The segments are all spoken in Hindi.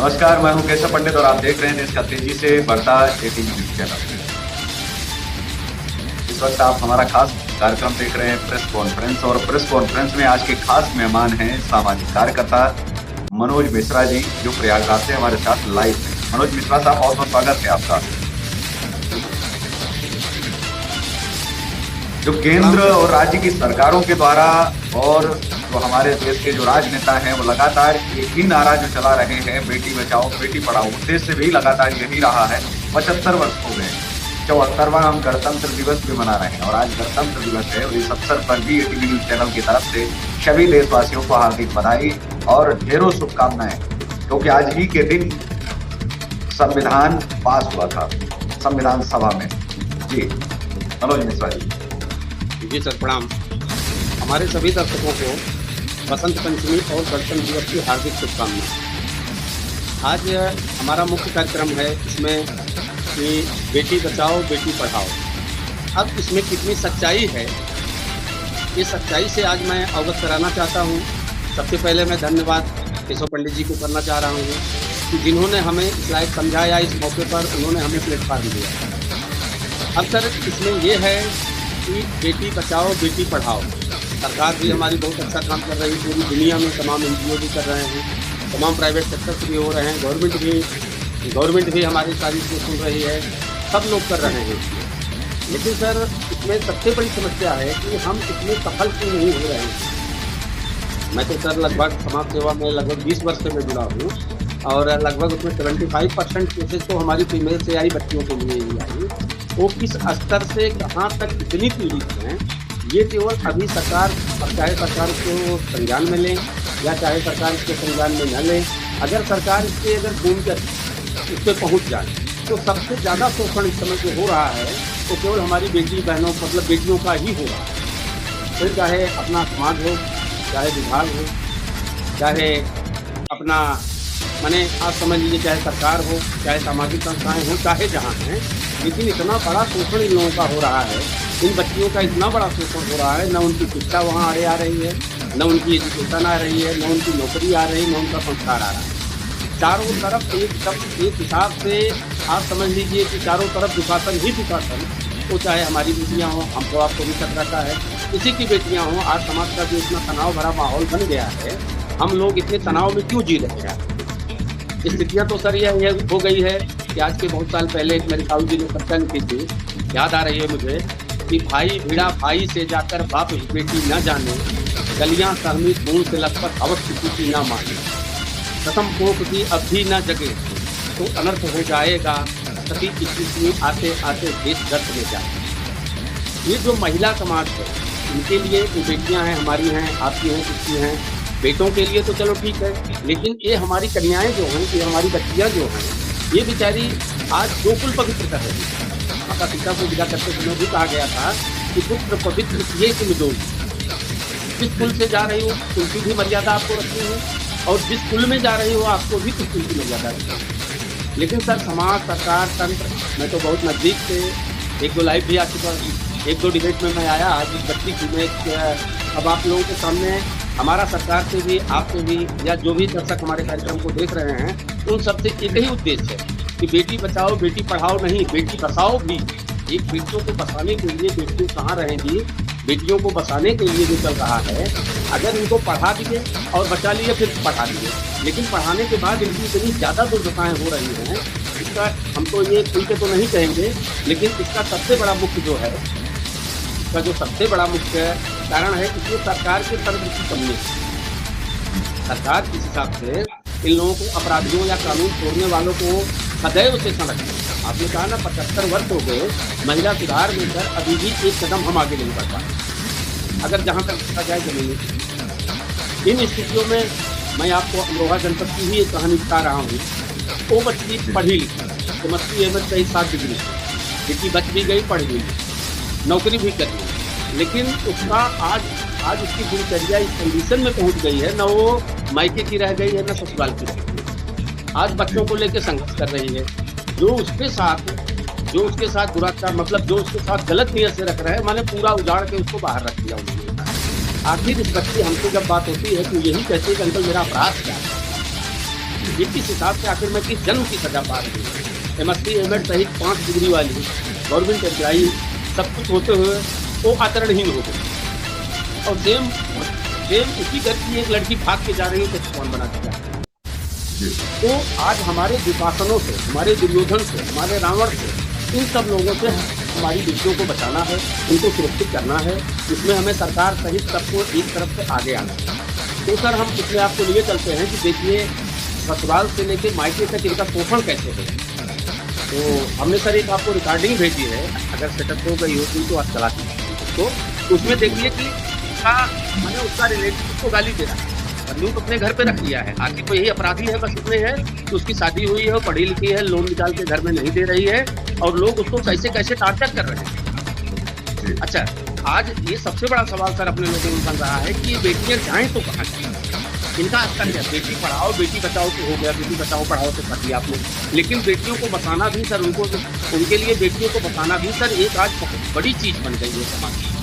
नमस्कार, मैं हूं केशव पंडित और आप देख रहे हैं देश का तेजी से बढ़ता एटीवी न्यूज चैनल। इस वक्त आप हमारा खास कार्यक्रम देख रहे हैं प्रेस कॉन्फ्रेंस, और प्रेस कॉन्फ्रेंस में आज के खास मेहमान हैं सामाजिक कार्यकर्ता मनोज मिश्रा जी, जो प्रयागराज से हमारे साथ लाइव हैं। मनोज मिश्रा साहब, बहुत बहुत स्वागत है आपका। जो केंद्र और राज्य की सरकारों के द्वारा और जो हमारे देश के जो राजनेता हैं वो लगातार एक ही नारा जो चला रहे हैं, बेटी बचाओ बेटी पढ़ाओ, उद्देश्य भी लगातार यही रहा है। 75 वर्ष हो गए, 74वां हम गणतंत्र दिवस भी मना रहे हैं और आज गणतंत्र दिवस है। और इस अवसर पर भी एटीवी न्यूज चैनल की तरफ से सभी देशवासियों को हार्दिक बधाई और ढेरों शुभकामनाएं, क्योंकि आज ही के दिन संविधान पास हुआ था संविधान सभा में। जी मनोज मिश्रा जी सर, प्रणाम। हमारे सभी दर्शकों को बसंत पंचमी और गणतंत्र दिवस की हार्दिक शुभकामनाएं। आज हमारा मुख्य कार्यक्रम है इसमें कि बेटी बचाओ बेटी पढ़ाओ। अब इसमें कितनी सच्चाई है, ये सच्चाई से आज मैं अवगत कराना चाहता हूँ। सबसे पहले मैं धन्यवाद केशव पंडित जी को करना चाह रहा हूँ कि जिन्होंने हमें इस लायक समझाया, इस मौके पर उन्होंने हमें प्लेटफॉर्म दिया। अब सर इसमें यह है कि बेटी बचाओ बेटी पढ़ाओ। सरकार भी हमारी बहुत अच्छा काम कर रही है, पूरी दुनिया में तमाम एनजीओ भी कर रहे हैं, तमाम प्राइवेट सेक्टर भी हो रहे हैं, गवर्नमेंट भी हमारी सारी चीज़ सुन रही है, सब लोग कर रहे हैं। लेकिन सर इसमें सबसे बड़ी समस्या है कि हम इतने सफल क्यों नहीं हो रहे हैं। मैं तो सर लगभग समाज सेवा में लगभग 20 वर्ष से मैं जुड़ा हूँ और लगभग उसमें 75% केसेस तो हमारी फीमेल से आई बच्चियों के लिए ही आई। वो किस स्तर से कहाँ तक कितनी पीड़ित हैं, ये केवल अभी सरकार, और चाहे सरकार इसको संज्ञान में लें या चाहे सरकार इसको संज्ञान में न लें, अगर सरकार इसके अगर घूम कर इस पर पहुँच जाए तो सबसे ज़्यादा शोषण इस समय जो हो रहा है तो केवल हमारी बेटी बहनों मतलब बेटियों का ही हो रहा है। फिर चाहे अपना समाज हो, चाहे विभाग हो, चाहे अपना माने आप समझ लीजिए चाहे सरकार हो, चाहे सामाजिक संस्थाएं हो, चाहे जहाँ हैं, लेकिन इतना बड़ा शोषण इन लोगों का हो रहा है, इन बच्चियों का इतना बड़ा शोषण हो रहा है। न उनकी शिक्षा वहाँ आ रही है, न उनकी एजुकेशन आ रही है, न उनकी नौकरी आ रही है, न उनका संस्कार आ रहा है। चारों तरफ एक हिसाब से आप समझ लीजिए कि चारों तरफ दुशासन ही दुशासन। तो चाहे हमारी बेटियाँ हों, हमको आपको भी खतरा रहता है, किसी की बेटियाँ हों। आज समाज का जो इतना तनाव भरा माहौल बन गया है, हम लोग इतने तनाव में क्यों जी रहे हैं। स्थितियाँ तो सर यह हो गई है कि आज के बहुत साल पहले एक मेरे साहू जी ने सत्संग की थी, याद आ रही है मुझे, कि भाई भिड़ा भाई से जाकर बाप बेटी न जाने, गलियां सहमी खून से लथपथ अवध किसी की ना माने, कसम कोख की अब भी न जगे तो अनर्थ हो जाएगा, सती की आते आते देश गर्त में जाए। ये जो महिला समाज है, इनके लिए जो बेटियां हैं, हमारी हैं, आपकी हैं, किसकी हैं, बेटों के लिए तो चलो ठीक है, लेकिन ये हमारी कन्याएं जो हैं, ये हमारी बच्चियां जो हैं, ये बेचारी आज गोकुल पवित्र कर रही है। माता पिता को विदा करते समय भी कहा गया था कि पुत्र पवित्र ये तुम दो, जिस कुल से जा रही हो उनकी भी मर्यादा आपको रखनी है और जिस कुल में जा रही हो आपको भी उस कुल की मर्यादा रखनी है। लेकिन सर समाज, सरकार, तंत्र, मैं तो बहुत नज़दीक से एक दो लाइव भी आ चुका, एक दो डिबेट में मैं आया। आज इस बच्ची की मैं अब आप लोगों के सामने हमारा सरकार से भी, आपसे भी, या जो भी दर्शक हमारे कार्यक्रम को देख रहे हैं, उन सबसे एक ही उद्देश्य है कि बेटी बचाओ बेटी पढ़ाओ नहीं, बेटी बसाओ भी। एक बेटियों को बसाने के लिए, बेटियों कहाँ रहेंगी, बेटियों को बसाने के लिए जो चल रहा है, अगर इनको पढ़ा दिए और बचा लिए फिर पढ़ा दिए, लेकिन पढ़ाने के बाद इनकी इतनी ज़्यादा दुर्दशाएँ हो रही हैं, इसका हम तो ये खुल के तो नहीं कहेंगे, लेकिन इसका सबसे बड़ा मुख्य जो है, इसका जो सबसे बड़ा मुख्य कारण है कि सरकार के तंत्र की कमी है। सरकार किस हिसाब से इन लोगों को, अपराधियों या कानून तोड़ने वालों को सदैव से संरक्षण। आपने कहा ना 75 वर्ष हो गए महिला सुधार में, सर अभी भी एक कदम हम आगे नहीं बढ़ पाए, अगर जहाँ तक देखा जाए जमीनी। इन स्थितियों में मैं आपको अमरोहा जनपद की ही एक कहानी बता रहा हूँ। वो बच्ची पढ़ी लिखी, समझती अहमद कहीं 7 डिग्री, बेटी बच भी गई, पढ़ गई, नौकरी भी कर ली, लेकिन उसका आज उसकी दिनचर्या इस कंडीशन में पहुंच गई है, न वो मायके की रह गई है, न ससुराल की रह गई है। आज बच्चों को लेकर संघर्ष कर रही है। जो उसके साथ दुराचार, मतलब जो उसके साथ गलत नीयत से रख रहे हैं, मैंने पूरा उजाड़ के उसको बाहर रख दिया उन्होंने। आखिर इस बच्ची हमसे जब बात होती है तो यही कहती है कि अंकल मेरा अपराध क्या है। ये किस हिसाब से आखिर मैं किस जन्म की सजा पा रही हूँ? MSc M.Ed सहित 5 डिग्री वाली गवर्नमेंट एम्प्लॉई सब कुछ होते हुए वो आचरणहीन हो गए। और सेम उसी घर की एक लड़की भाग के जा रही है तो कौन बना दिया। तो आज हमारे दुशासनों से, हमारे दुर्योधन से, हमारे रावण से, इन सब लोगों से हमारी बेटियों को बचाना है, उनको सुरक्षित करना है। इसमें हमें सरकार सहित सबको एक तरफ से आगे आना है। तो सर हम पिछले आपको लिए चलते हैं कि देखिए ससुराल से लेके मायके तक इनका पोषण कैसे हो। तो हमने सर एक आपको रिकॉर्डिंग भेजी है, अगर सेटअप हो गई होती तो आप चला सकते। तो उसमें देखिए कि मैंने उसका रिलेटिव को गाली दे रहा है, बंदूक अपने घर पे रख लिया है। आखिर कोई यही अपराधी है, बस इतने है कि उसकी शादी हुई है, पढ़ी लिखी है, लोन निकाल के घर में नहीं दे रही है और लोग उसको कैसे कैसे टार्चर कर रहे हैं। अच्छा, आज ये सबसे बड़ा सवाल सर अपने लोगों में बन रहा है कि बेटियां जाएं तो कहाँ जाएं। इनका अस्तर है बेटी पढ़ाओ बेटी बचाओ तो हो गया, बेटी बचाओ पढ़ाओ तो कर दिया आपने, लेकिन बेटियों को बचाना भी सर उनके लिए बेटियों को बचाना भी सर एक आज बहुत बड़ी चीज बन गई है समाज की।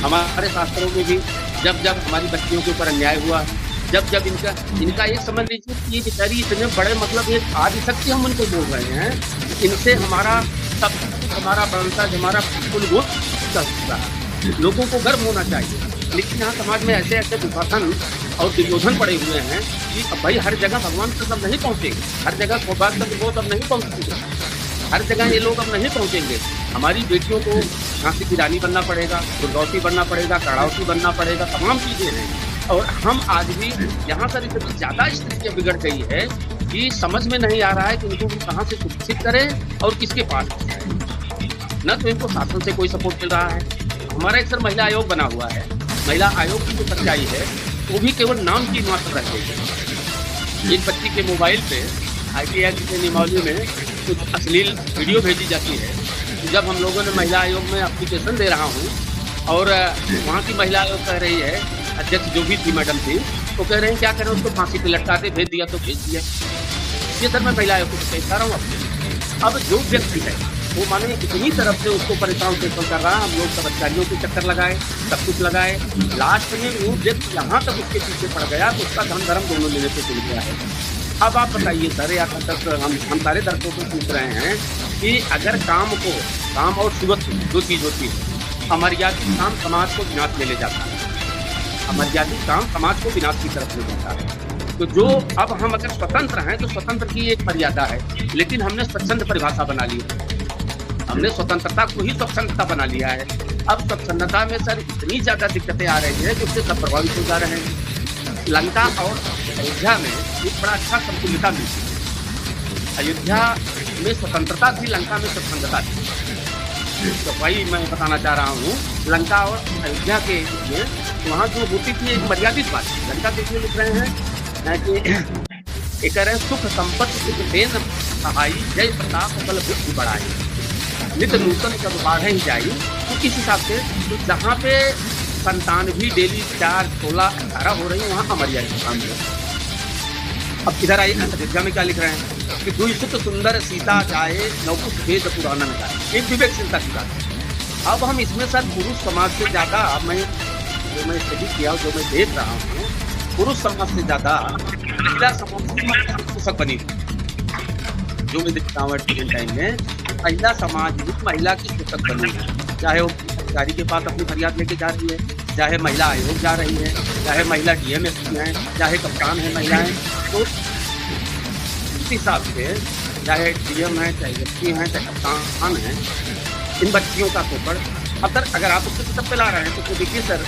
हमारे शास्त्रों में भी जब हमारी बच्चियों के ऊपर अन्याय हुआ, जब इनका एक समझ लीजिए कि ये बेचारी इतने बड़े मतलब एक आदिशक्ति हम उनको बोल रहे हैं, इनसे हमारा सब हमारा वंशज हमारा कुल गोत्र चल रहा है। लोगों को गर्व होना चाहिए, लेकिन यहाँ समाज में ऐसे ऐसे दुशासन और दुर्योधन पड़े हुए हैं कि अब भाई हर जगह भगवान तक अब नहीं पहुँचेंगे, हर जगह सौभाग्य तक वो अब नहीं पहुँचेंगे, हर जगह ये लोग अब नहीं पहुँचेंगे। हमारी बेटियों को झांसी की रानी बनना पड़ेगा, दुर्गौती बनना पड़ेगा, कड़ावती बनना पड़ेगा, तमाम चीज़ें हैं। और हम आज भी यहाँ पर इतनी ज़्यादा स्थिति बिगड़ गई है कि समझ में नहीं आ रहा है कि इनको हम कहाँ से सुरक्षित करें और किसके पास न तो इनको शासन से कोई सपोर्ट मिल रहा है। हमारा एक सर महिला आयोग बना हुआ है, महिला आयोग की जो सच्चाई है वो भी केवल नाम की मात्र रह गई है। एक बच्ची के मोबाइल पे IT एक्ट के नियमावली में कुछ अश्लील वीडियो भेजी जाती है। जब हम लोगों ने महिला आयोग में एप्लीकेशन दे रहा हूँ और वहाँ की महिला आयोग कह रही है, अध्यक्ष जो भी थी मैडम थी, तो कह रहे हैं क्या करें उसको फांसी पे लटकाते, भेज दिया तो भेज दिया। ये सर मैं महिला आयोग को कहता रहा हूँ आपको। अब जो व्यक्ति है वो माने इतनी तरफ से उसको परेशान कर रहा है, हम लोग सब अधिकारियों के चक्कर लगाए, सब कुछ लगाए, लास्ट में वो व्यक्ति यहाँ तक उसके पीछे पड़ गया तो उसका धन धर्म दोनों लेने से चल गया है। अब आप बताइए सर, या हम सारे दर्शकों को पूछ रहे हैं कि अगर काम और सुरत दो चीज होती है, अमर्यादित काम समाज को विनाश में ले जाता है, अमर्यादित काम समाज को विनाश की तरफ ले जाता है। तो जो अब हम अगर स्वतंत्र हैं तो स्वतंत्र की एक मर्यादा है, लेकिन हमने स्वच्छंद परिभाषा बना ली है, हमने स्वतंत्रता को ही स्वच्छंदता बना लिया है। अब स्वच्छंदता में सर इतनी ज्यादा दिक्कतें आ रही है कि उससे सब प्रभावित हो जा रहे हैं। लंका और अयोध्या में एक बड़ा अच्छा संतुलिता मिलती है। अयोध्या में स्वतंत्रता थी, लंका में स्वच्छंदता थी। तो भाई मैं बताना चाह रहा हूँ, लंका और अयोध्या के में वहाँ जो होती थी एक मर्यादित बात। लंका देखिए लिख रहे हैं कि कह रहे हैं सुख संपत्ति सुख सहाई जय प्रताप बल बुद्धि बढ़ाई नित नूतन जब बाढ़ ही जाई। तो इस हिसाब से तो जहाँ पे संतान भी डेली 4, 16, 18 हो रही है वहाँ अमर्यादित काम है। अब इधर आइए अयोध्या में क्या लिख रहे हैं कि दुई सुख सुंदर सीता जाए नौकुश भेद पुराना में जाए, एक विवेकशीलता की बात है। अब हम इसमें सर पुरुष समाज से ज़्यादा मैं स्टडी किया, जो मैं देख रहा हूँ, पुरुष समाज से ज़्यादा महिला समाज की पोषक बनी जो मैं देखता हूँ टाइम में, महिला समाज भी महिला की पोषक बनी है। चाहे वो अधिकारी के पास अपनी फरियाद लेके जा रही है, चाहे महिला आयोग जा रही है, चाहे महिला DMSP हैं, चाहे कप्तान है महिलाएं, तो इस हिसाब से चाहे DM है, चाहे SP हैं, चाहे कप्तान हैं, इन बच्चियों का पोषण अब सर अगर आप उसके सब पे ला रहे हैं तो देखिए सर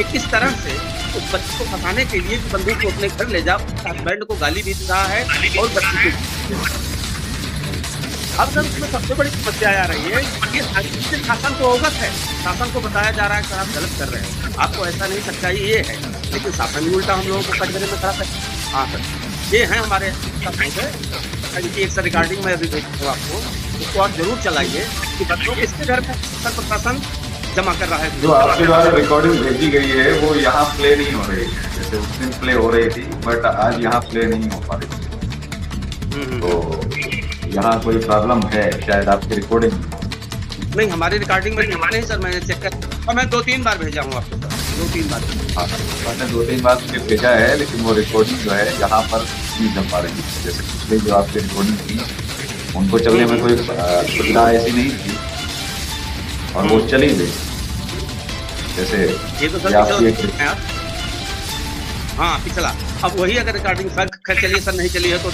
एक किस तरह से उस बच्चे को फंसाने के लिए बंदूक को अपने घर ले जाओ, हस्बैंड को गाली भी दे रहा है और बच्चे को। अब सर उसमें सबसे बड़ी समस्या आ रही है कि शासन को अवगत है, शासन को बताया जा रहा है कि आप गलत कर रहे हैं, आपको ऐसा नहीं, सच्चाई ये है, लेकिन शासन भी उल्टा हम लोगों को कटघरे में खड़ा कर। हाँ सर ये है हमारे एक सर रिकॉर्डिंग में अभी भेजता हूँ आपको, उसको आप जरूर चलाइए कि बच्चों को इसके घर में सर प्रशासन जमा कर रहा है। जो आपके द्वारा रिकॉर्डिंग भेजी गई है वो यहाँ प्ले नहीं हो रही है, जैसे उस दिन प्ले हो रही थी बट आज यहाँ प्ले नहीं हो पा रही थी। तो यहाँ कोई प्रॉब्लम है शायद आपकी रिकॉर्डिंग नहीं, हमारी रिकॉर्डिंग में नहीं सर, मैंने चेक कर और मैं 2-3 बार भेजा हूँ आपको सर, 2-3 बार। हाँ मैंने 2-3 बार भेजा है, लेकिन वो रिकॉर्डिंग जो है यहाँ पर नहीं चल पा रही है। जैसे पिछले जो आपके रिकॉर्डिंग थी उनको चलने में कोई सुविधा ऐसी नहीं थी और वो चली गई। जैसे ये तो सर हाँ पिछला, अब वही अगर रिकॉर्डिंग सर चलिए सर नहीं चली है तो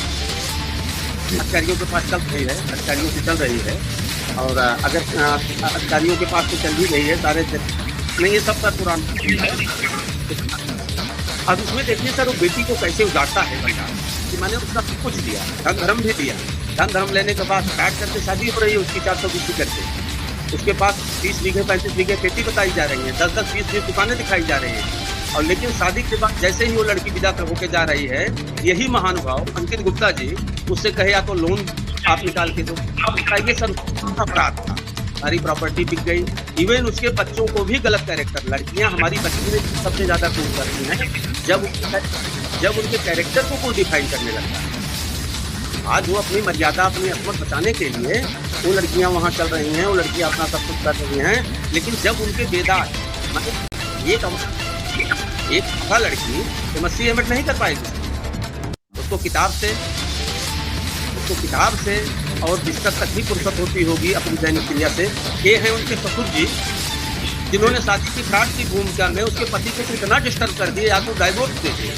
अधिकारियों के पास चल रही है, अधिकारियों से चल रही है। और अगर अधिकारियों के पास तो चल ही रही है सारे नहीं, ये सब सर पुराना है। अब इसमें देखिए सर वो बेटी को कैसे उजाड़ता है बंदा कि मैंने उसका सब कुछ दिया, धन धर्म भी दिया, धन धर्म लेने के बाद काट करके शादी हो रही है उसकी 420 करके। उसके पास 30 बीघे 35 बीघे खेती बताई जा रही है, 10-10 20-20 दुकानें दिखाई जा रही हैं। और लेकिन शादी के बाद जैसे ही वो लड़की विदा होके जा रही है, यही महानुभाव अंकित गुप्ता जी उससे कहे या तो लोन आप निकाल के दो। अब बताइए सर अपराध था, सारी प्रॉपर्टी बिक गई। इवन उसके बच्चों को भी गलत कैरेक्टर, लड़कियां हमारी बच्ची में सबसे ज्यादा टूट करती हैं जब उनके कैरेक्टर को कोई डिफाइन करने लगता है। आज वो अपनी मर्यादा अपनी असमत बचाने के लिए वो लड़कियां वहां चल रही हैं, वो लड़कियां अपना सब कुछ कर रही हैं। लेकिन जब उनके बेदार मतलब एक अफा लड़की एमएससी एमएड नहीं कर पाएगी, उसको किताब से और बिस्तर तक ही फुर्सत होती होगी अपनी दैनिक क्रिया से। ये हैं उनके ससुर जी जिन्होंने शादी की फ्रॉड की भूमिका में उसके पति को इतना डिस्टर्ब कर दिया, या तो डाइवोर्स दे दिए,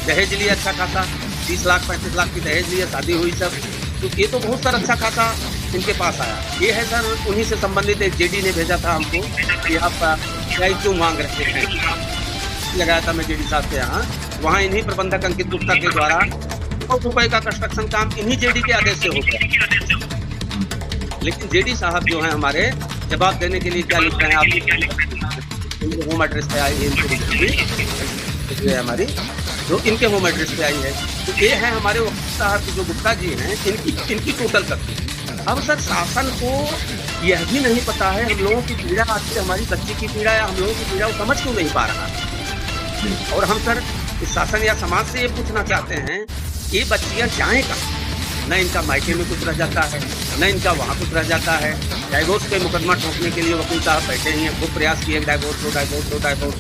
दहेज लिया अच्छा खासा 30 लाख 35 लाख की दहेज लिया, शादी हुई सब। तो ये तो बहुत सारा अच्छा खासा इनके पास आया। ये है सर उन्हीं से संबंधित एक जेडी ने भेजा था हमको कि आप क्या क्यों मांग रहे हैं, लगाया था मैं जेडी साहब के यहाँ। वहाँ इन्हीं प्रबंधक अंकित गुप्ता के द्वारा ₹100 का कंस्ट्रक्शन काम इन्हीं जेडी के आदेश से हो गया। लेकिन जेडी साहब जो हैं हमारे जवाब देने के लिए क्या लिख रहे हैं, आप होम एड्रेस पे आई है हमारी जो इनके होम एड्रेस पे आई है। तो ये है हमारे वकील साहब जो गुप्ता जी हैं, इनकी टोटल करती। अब सर शासन को यह भी नहीं पता है हम लोगों की पीड़ा, आखिर हमारी बच्ची की पीड़ा या हम लोगों की पीड़ा वो समझ क्यों नहीं पा रहा। और हम सर इस शासन या समाज से ये पूछना चाहते हैं ये बच्चियां जाएं कहाँ, न इनका मायके में कुछ रह जाता है, न इनका वहाँ कुछ रह जाता है। डाइवोर्स पे मुकदमा ठोकने के लिए वकील साहब बैठे ही हैं, खूब प्रयास किए डाइवोर्स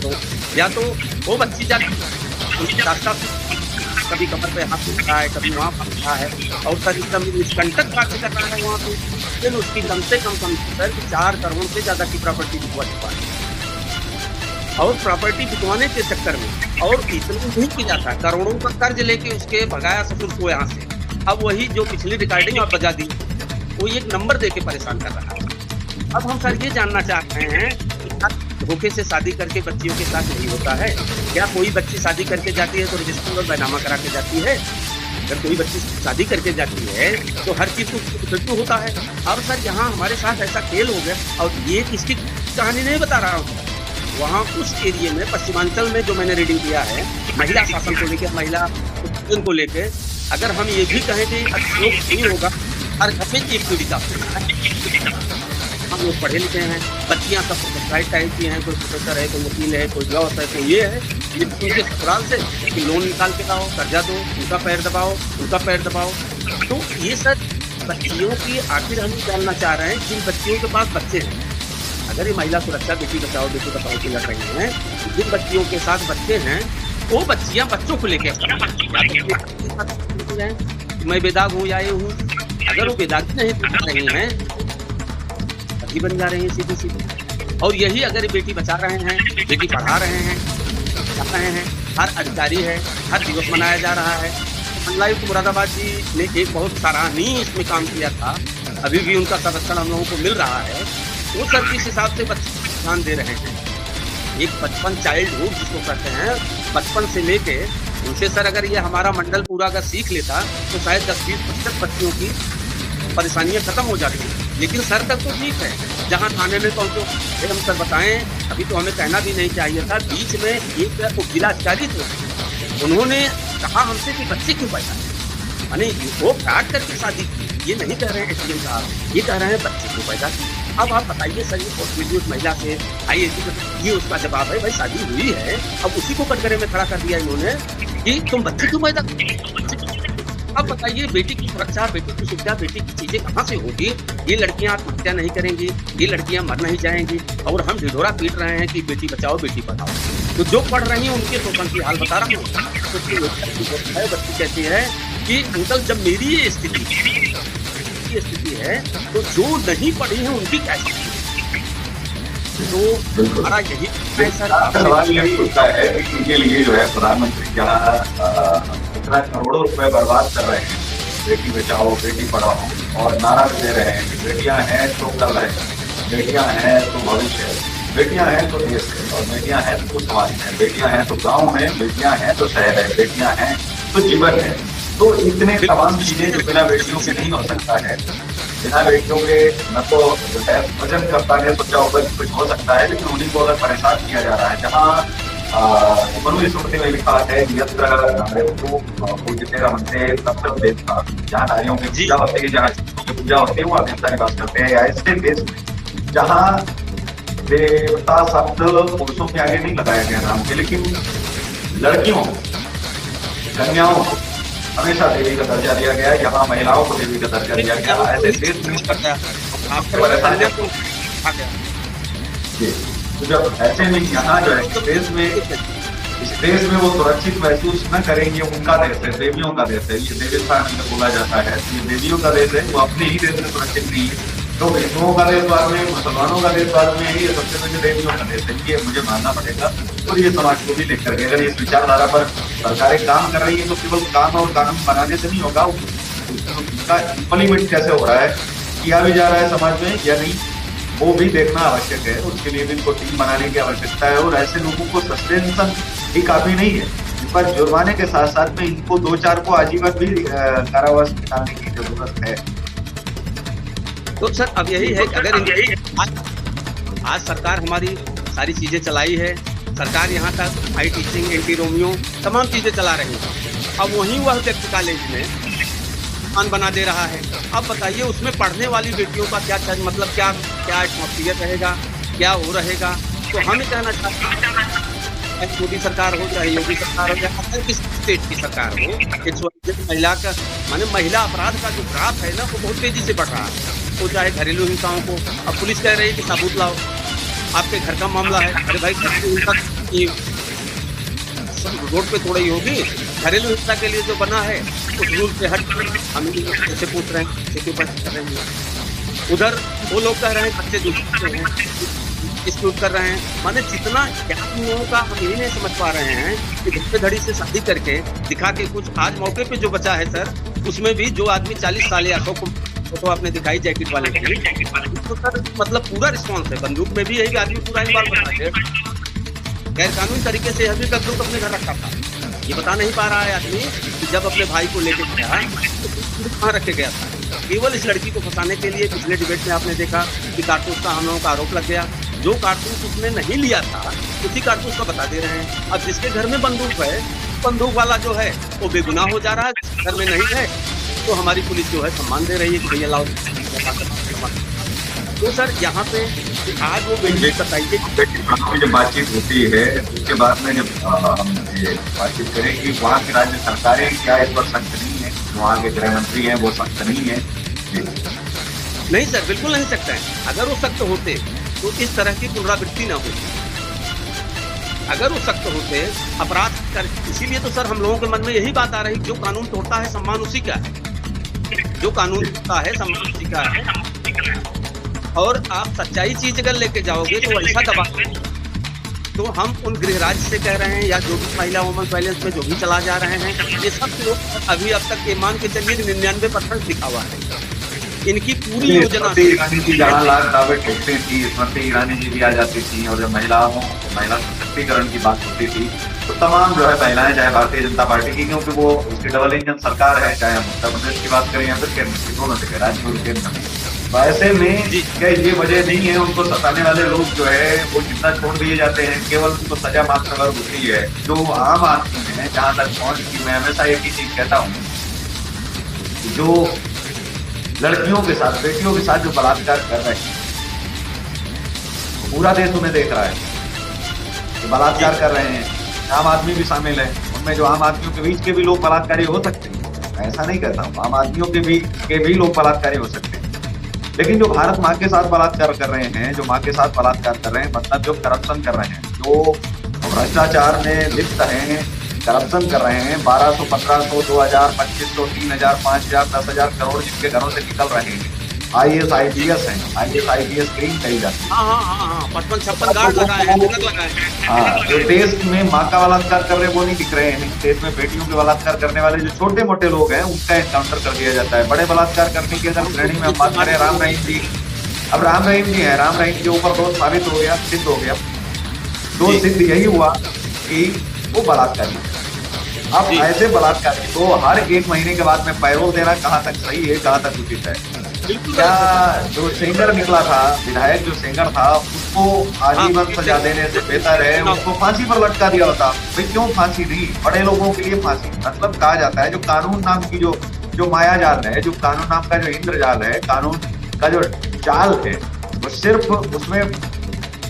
हो, या तो वो बच्ची जाती उनकी रास्ता कभी कमर पे हाथ उठा है, कभी वहाँ पर उठा है, और सर एकदम निष्कंटक बात कर रहा है वहाँ पे। लेकिन उसकी कम से कम सर 4 करोड़ से ज़्यादा की प्रॉपर्टी बिकवा चुका है। और प्रॉपर्टी बिकवाने के चक्कर में और इतना नहीं किया था, करोड़ों का कर्ज लेके उसके भगाया ससुर को यहाँ से। अब वही जो पिछली रिकॉर्डिंग आप बजा दी वो एक नंबर दे के परेशान कर रहा है। अब हम सर ये जानना चाहते हैं कि धोखे से शादी करके बच्चियों के साथ नहीं होता है क्या? कोई बच्ची शादी करके जाती है तो रजिस्टर और बैनामा करा के जाती है। अगर कोई बच्ची शादी करके जाती है तो हर चीज़ को होता है। अब सर यहाँ हमारे साथ ऐसा खेल हो गया, और ये किसकी कहानी नहीं बता रहा हूँ। वहाँ उस एरिया में पश्चिमांचल में जो मैंने रीडिंग किया है महिला शासन को लेकर, महिला उत्पीड़न को लेकर, अगर हम ये भी कहें कि योग नहीं होगा, हर घर में एक पीड़िता हम लोग पढ़े लिखे हैं, बच्चियाँ सब प्रोफेसर टाइप की हैं, कोई प्रोफेसर है, कोई वकील है, कोई जॉब है, कोई ये है। उनके ससुराल से कि लोन निकाल के लाओ, कर्जा दो, उनका पैर दबाओ। तो ये सर बच्चियों की आखिर हम जानना चाह रहे हैं जिन बच्चियों के पास बच्चे हैं। अगर ये महिला सुरक्षा बेटी बचाओ की लड़ रही हैं, जिन बच्चियों के साथ बच्चे हैं वो बच्चियां बच्चों को लेके मैं बेदाग हूँ या ये हूँ। अगर वो बेदागी नहीं बन रही हैं अभी बन जा रही है सीधी। और यही अगर बेटी बचा रहे हैं, बेटी पढ़ा रहे हैं, हर अधिकारी है, हर दिवस मनाया जा रहा है। मंडलायुक्त मुरादाबाद जी ने एक बहुत सराहनीय इसमें काम किया था, अभी भी उनका संरक्षण हम लोगों को मिल रहा है। वो सर किस हिसाब से बच्चे ध्यान दे रहे हैं, एक बचपन चाइल्डहुड जिसको कहते हैं, बचपन से लेके उनसे सर अगर ये हमारा मंडल पूरा अगर सीख लेता तो शायद 10-20% बच्चियों की परेशानियां खत्म हो जाती। लेकिन सर तक तो ठीक है, जहाँ थाने में पहुँचो हम सर बताएं, अभी तो हमें कहना भी नहीं चाहिए था। बीच में एक जिला अधिकारी थे, उन्होंने कहा हमसे कि बच्चे क्यों पैदा, यानी वो फ्रॉड करके शादी की। ये नहीं कह रहे हैं एसडीएम साहब, ये कह रहे हैं बच्चे क्यों पैदा की। अब आप बताइए सर, ये पोस्ट ग्रेजुएट महिला से आई, ये उसका जवाब है भाई शादी हुई है। अब उसी को कटघरे में खड़ा कर दिया इन्होंने कि तुम बच्चे क्यों पैदा। अब बताइए बेटी की सुरक्षा, बेटी की सुविधा, बेटी की चीजें कहाँ से होगी? ये लड़कियां आत्महत्या नहीं करेंगी, ये लड़कियां मर नहीं जाएंगी, और हम ढिढोरा पीट रहे हैं कि बेटी बचाओ बेटी पढ़ाओ। तो जो पढ़ रही हैं उनके शोषण की हाल बता रहा हूँ। है, बच्ची कहती है कि अंकल जब मेरी ये स्थिति है तो जो नहीं पढ़ी है उनकी क्या स्थिति है? तो हमारा यही सवाल यही उठता है कि इनके लिए जो है प्रधानमंत्री जहाँ इतना करोड़ों रुपए बर्बाद कर रहे हैं बेटी बचाओ बेटी पढ़ाओ और नारा भी दे रहे हैं कि बेटियां हैं तो कल है, बेटियां हैं तो भविष्य है, बेटियां हैं तो देश है और बेटियां हैं तो समाज है, बेटियां हैं तो गांव है, बेटियां हैं तो शहर है, बेटियां हैं तो जीवन है। तो इतने तमाम चीजें जो बिना बेटियों के नहीं हो सकता है, बिना बेटियों के न तो जो है वजन करता है तो क्या कुछ हो सकता है, लेकिन उन्हीं को अगर परेशान किया जा रहा है। जहाँ मनुस्मृति में लिखा है यत्र पूज्यते रमन्ते तत्र देवता, जहाँ नारियों की पूजा होती है, जहाँ चीजों की पूजा होती है वो देवता निवास करते हैं। ऐसे देश में जहाँ देवता शब्द पुरुषों के आगे नहीं लगाया गया नाम के, लेकिन लड़कियों कन्याओं हमेशा देवी का दर्जा दिया गया, यहाँ महिलाओं को देवी का दर्जा दिया गया। ऐसे देश में तो जब ऐसे में यहाँ जो है इस देश में वो सुरक्षित महसूस न करेंगे, उनका देश है, देवियों का देश है, ये देवस्थान में बोला जाता है, ये देवियों का देश है, वो अपने ही देश में सुरक्षित नहीं है। तो हिंदुओं का देश बाद में, मुसलमानों का देश बाद में, ये सबसे पहले देवियों का देश है, ये मुझे मानना पड़ेगा। और ये समाज को भी लेकर के अगर इस विचारधारा पर सरकारें काम कर रही है तो केवल काम और कानून बनाने से नहीं होगा, उसका इम्प्लीमेंट कैसे हो रहा है, किया भी जा रहा है समाज में या नहीं, वो भी देखना आवश्यक है। उसके लिए भी इनको टीम बनाने की आवश्यकता है और ऐसे लोगों को सस्पेंशन ही काफी नहीं है, इस पर जुर्माने के साथ साथ में इनको 2-4 को आजीवन भी कारावास डालने की जरूरत है। तो सर अब यही है कि अगर आज सरकार हमारी सारी चीजें चलाई है, सरकार यहाँ तक हाई टीचिंग, एंटी रोमियो तमाम चीजें चला रही है, अब वहीं वह व्यक्ति कॉलेज में बना दे रहा है। अब बताइए उसमें पढ़ने वाली बेटियों का क्या मतलब क्या एटमॉस्फियर रहेगा, क्या हो रहेगा। तो हम कहना चाहते हैं मोदी सरकार हो चाहे योगी सरकार हो चाहे किस स्टेट की सरकार हो, महिला का माने महिला अपराध का जो ग्राफ है ना वो बहुत तेजी से बढ़ रहा है। तो चाहे घरेलू हिंसाओं को, अब पुलिस कह रही है कि सबूत लाओ, आपके घर का मामला है, अरे भाई घरेलू हिंसा रोड पे थोड़ी होगी, घरेलू हिंसा के लिए जो बना है उस रूल से हट हम कैसे पूछ रहे हैं, कैसे कर रहे हैं। उधर वो लोग कह रहे हैं बच्चे दूसरे हैं, डिस्प्यूट कर रहे हैं, माने जितना ज्ञान लोगों का हम यही नहीं समझ पा रहे हैं कि धोखेधड़ी से शादी करके दिखा के कुछ आज मौके पे जो बचा है सर, उसमें भी जो आदमी 40 साल या 100 को तो आपने दिखाई जैकेट वाले की, तो सर मतलब पूरा रिस्पॉन्स है, बंदूक में भी यही आदमी पूरा इन्वॉल्व बता है, गैर कानूनी तरीके से भी बंदूक अपने घर रखा था। ये बता नहीं पा रहा है आदमी कि जब अपने भाई को लेके गया तो कहाँ रखे गया था, केवल इस लड़की को फंसाने के लिए। पिछले डिबेट में आपने देखा कि कारतूस का हम लोगों का आरोप लग गया, जो कारतूस उसने नहीं लिया था उसी कारतूस का बता दे रहे हैं। अब जिसके घर में बंदूक है, बंदूक वाला जो है वो बेगुनाह हो जा रहा है, घर में नहीं है तो हमारी पुलिस जो है सम्मान दे रही है कि भैया लाओ। तो सर यहाँ पे आज वो बताइए जब बातचीत होती है उसके बाद में जब हम ये बातचीत करें कि वहाँ की राज्य सरकारें क्या इस पर सख्त नहीं है, वहाँ के गृह मंत्री हैं वो सख्त नहीं है। नहीं सर बिल्कुल नहीं सकता है, अगर वो सख्त होते तो इस तरह की पुनरावृत्ति ना होती, अगर वो सख्त होते अपराध कर। इसीलिए तो सर हम लोगों के मन में यही बात आ रही, जो कानून तोड़ता है सम्मान उसी का है, जो कानून तोड़ता है सम्मान उसी का है। और आप सच्चाई चीज अगर लेके जाओगे तो ऐसा दबा, तो हम उन गृह राज्य से कह रहे हैं या जो भी महिला वुमन वायलेंस में जो भी चला जा रहे हैं, ये सब लोग अभी अब तक ये मान के चलिए 99% लिखा हुआ है। इनकी पूरी योजना जहाँ लाख दावे ठोकती थी, स्मृति ईरानी जी भी आ जाती थी, और जब महिला सशक्तिकरण की बात होती थी तो तमाम जो है महिलाएं, चाहे भारतीय जनता पार्टी की, क्योंकि वो उसकी डबल इंजन सरकार है, चाहे हम उत्तर प्रदेश की बात करें या फिर केंद्र की, दोनों जगह राज्य और केंद्र में। वैसे में क्या ये वजह नहीं है उनको सताने वाले लोग जो है वो जितना छोड़ दिए जाते हैं, केवल उनको सजा मात्र अगर होती है। जो आम आदमी है, जहाँ तक पहुंच की, मैं हमेशा एक ही चीज कहता हूँ, जो लड़कियों के साथ, बेटियों के साथ जो बलात्कार कर रहे हैं, पूरा देश उन्हें देख रहा है कि बलात्कार कर रहे हैं, आम आदमी भी शामिल है उनमें। जो आम आदमियों के बीच के भी लोग बलात्कारी हो सकते हैं, ऐसा नहीं कहता हूँ, आम आदमियों के भी लोग बलात्कारी हो सकते हैं, लेकिन जो भारत माँ के साथ बलात्कार कर रहे हैं, जो माँ के साथ बलात्कार कर रहे हैं, मतलब जो करप्शन कर रहे हैं, जो भ्रष्टाचार में लिप्त हैं, करप्शन कर रहे हैं, 1200, 1500, 2000, 2500, 3000, 5000, 10,000 करोड़ जिनके घरों से निकल रहे हैं। IAS IPS हैं, IAS IPS क्लीन कही जाती है। हाँ 55-56 गार्ड लगाए हैं, तिलक लगाए हैं। हाँ, जो देश में माँ का बलात्कार कर रहे हैं वो नहीं दिख रहे हैं, देश में बेटियों के बलात्कार करने वाले जो छोटे मोटे लोग हैं उनका एनकाउंटर कर दिया जाता है। बड़े बलात्कार करने की अगर श्रेणी में हम बात करें, राम रहीम जी, अब राम रहीम जी हैं, राम रहीम के ऊपर दोष साबित हो गया, सिद्ध हो गया। दोष सिद्ध यही हुआ कि वो बलात्कारी है। अब ऐसे बलात्कारी को हर 1 महीने के बाद में पैरोल देना कहाँ तक सही है, कहाँ तक उचित है? क्या जो सेंगर निकला था, विधायक जो सेंगर था, उसको आजीवन सजा देने से बेहतर है उसको फांसी पर लटका दिया होता। भाई क्यों फांसी नहीं? बड़े लोगों के लिए फांसी। मतलब कहा जाता है जो कानून नाम की जो माया जाल है, जो कानून नाम का जो इंद्रजाल है, कानून का जो जाल है, वो सिर्फ उसमें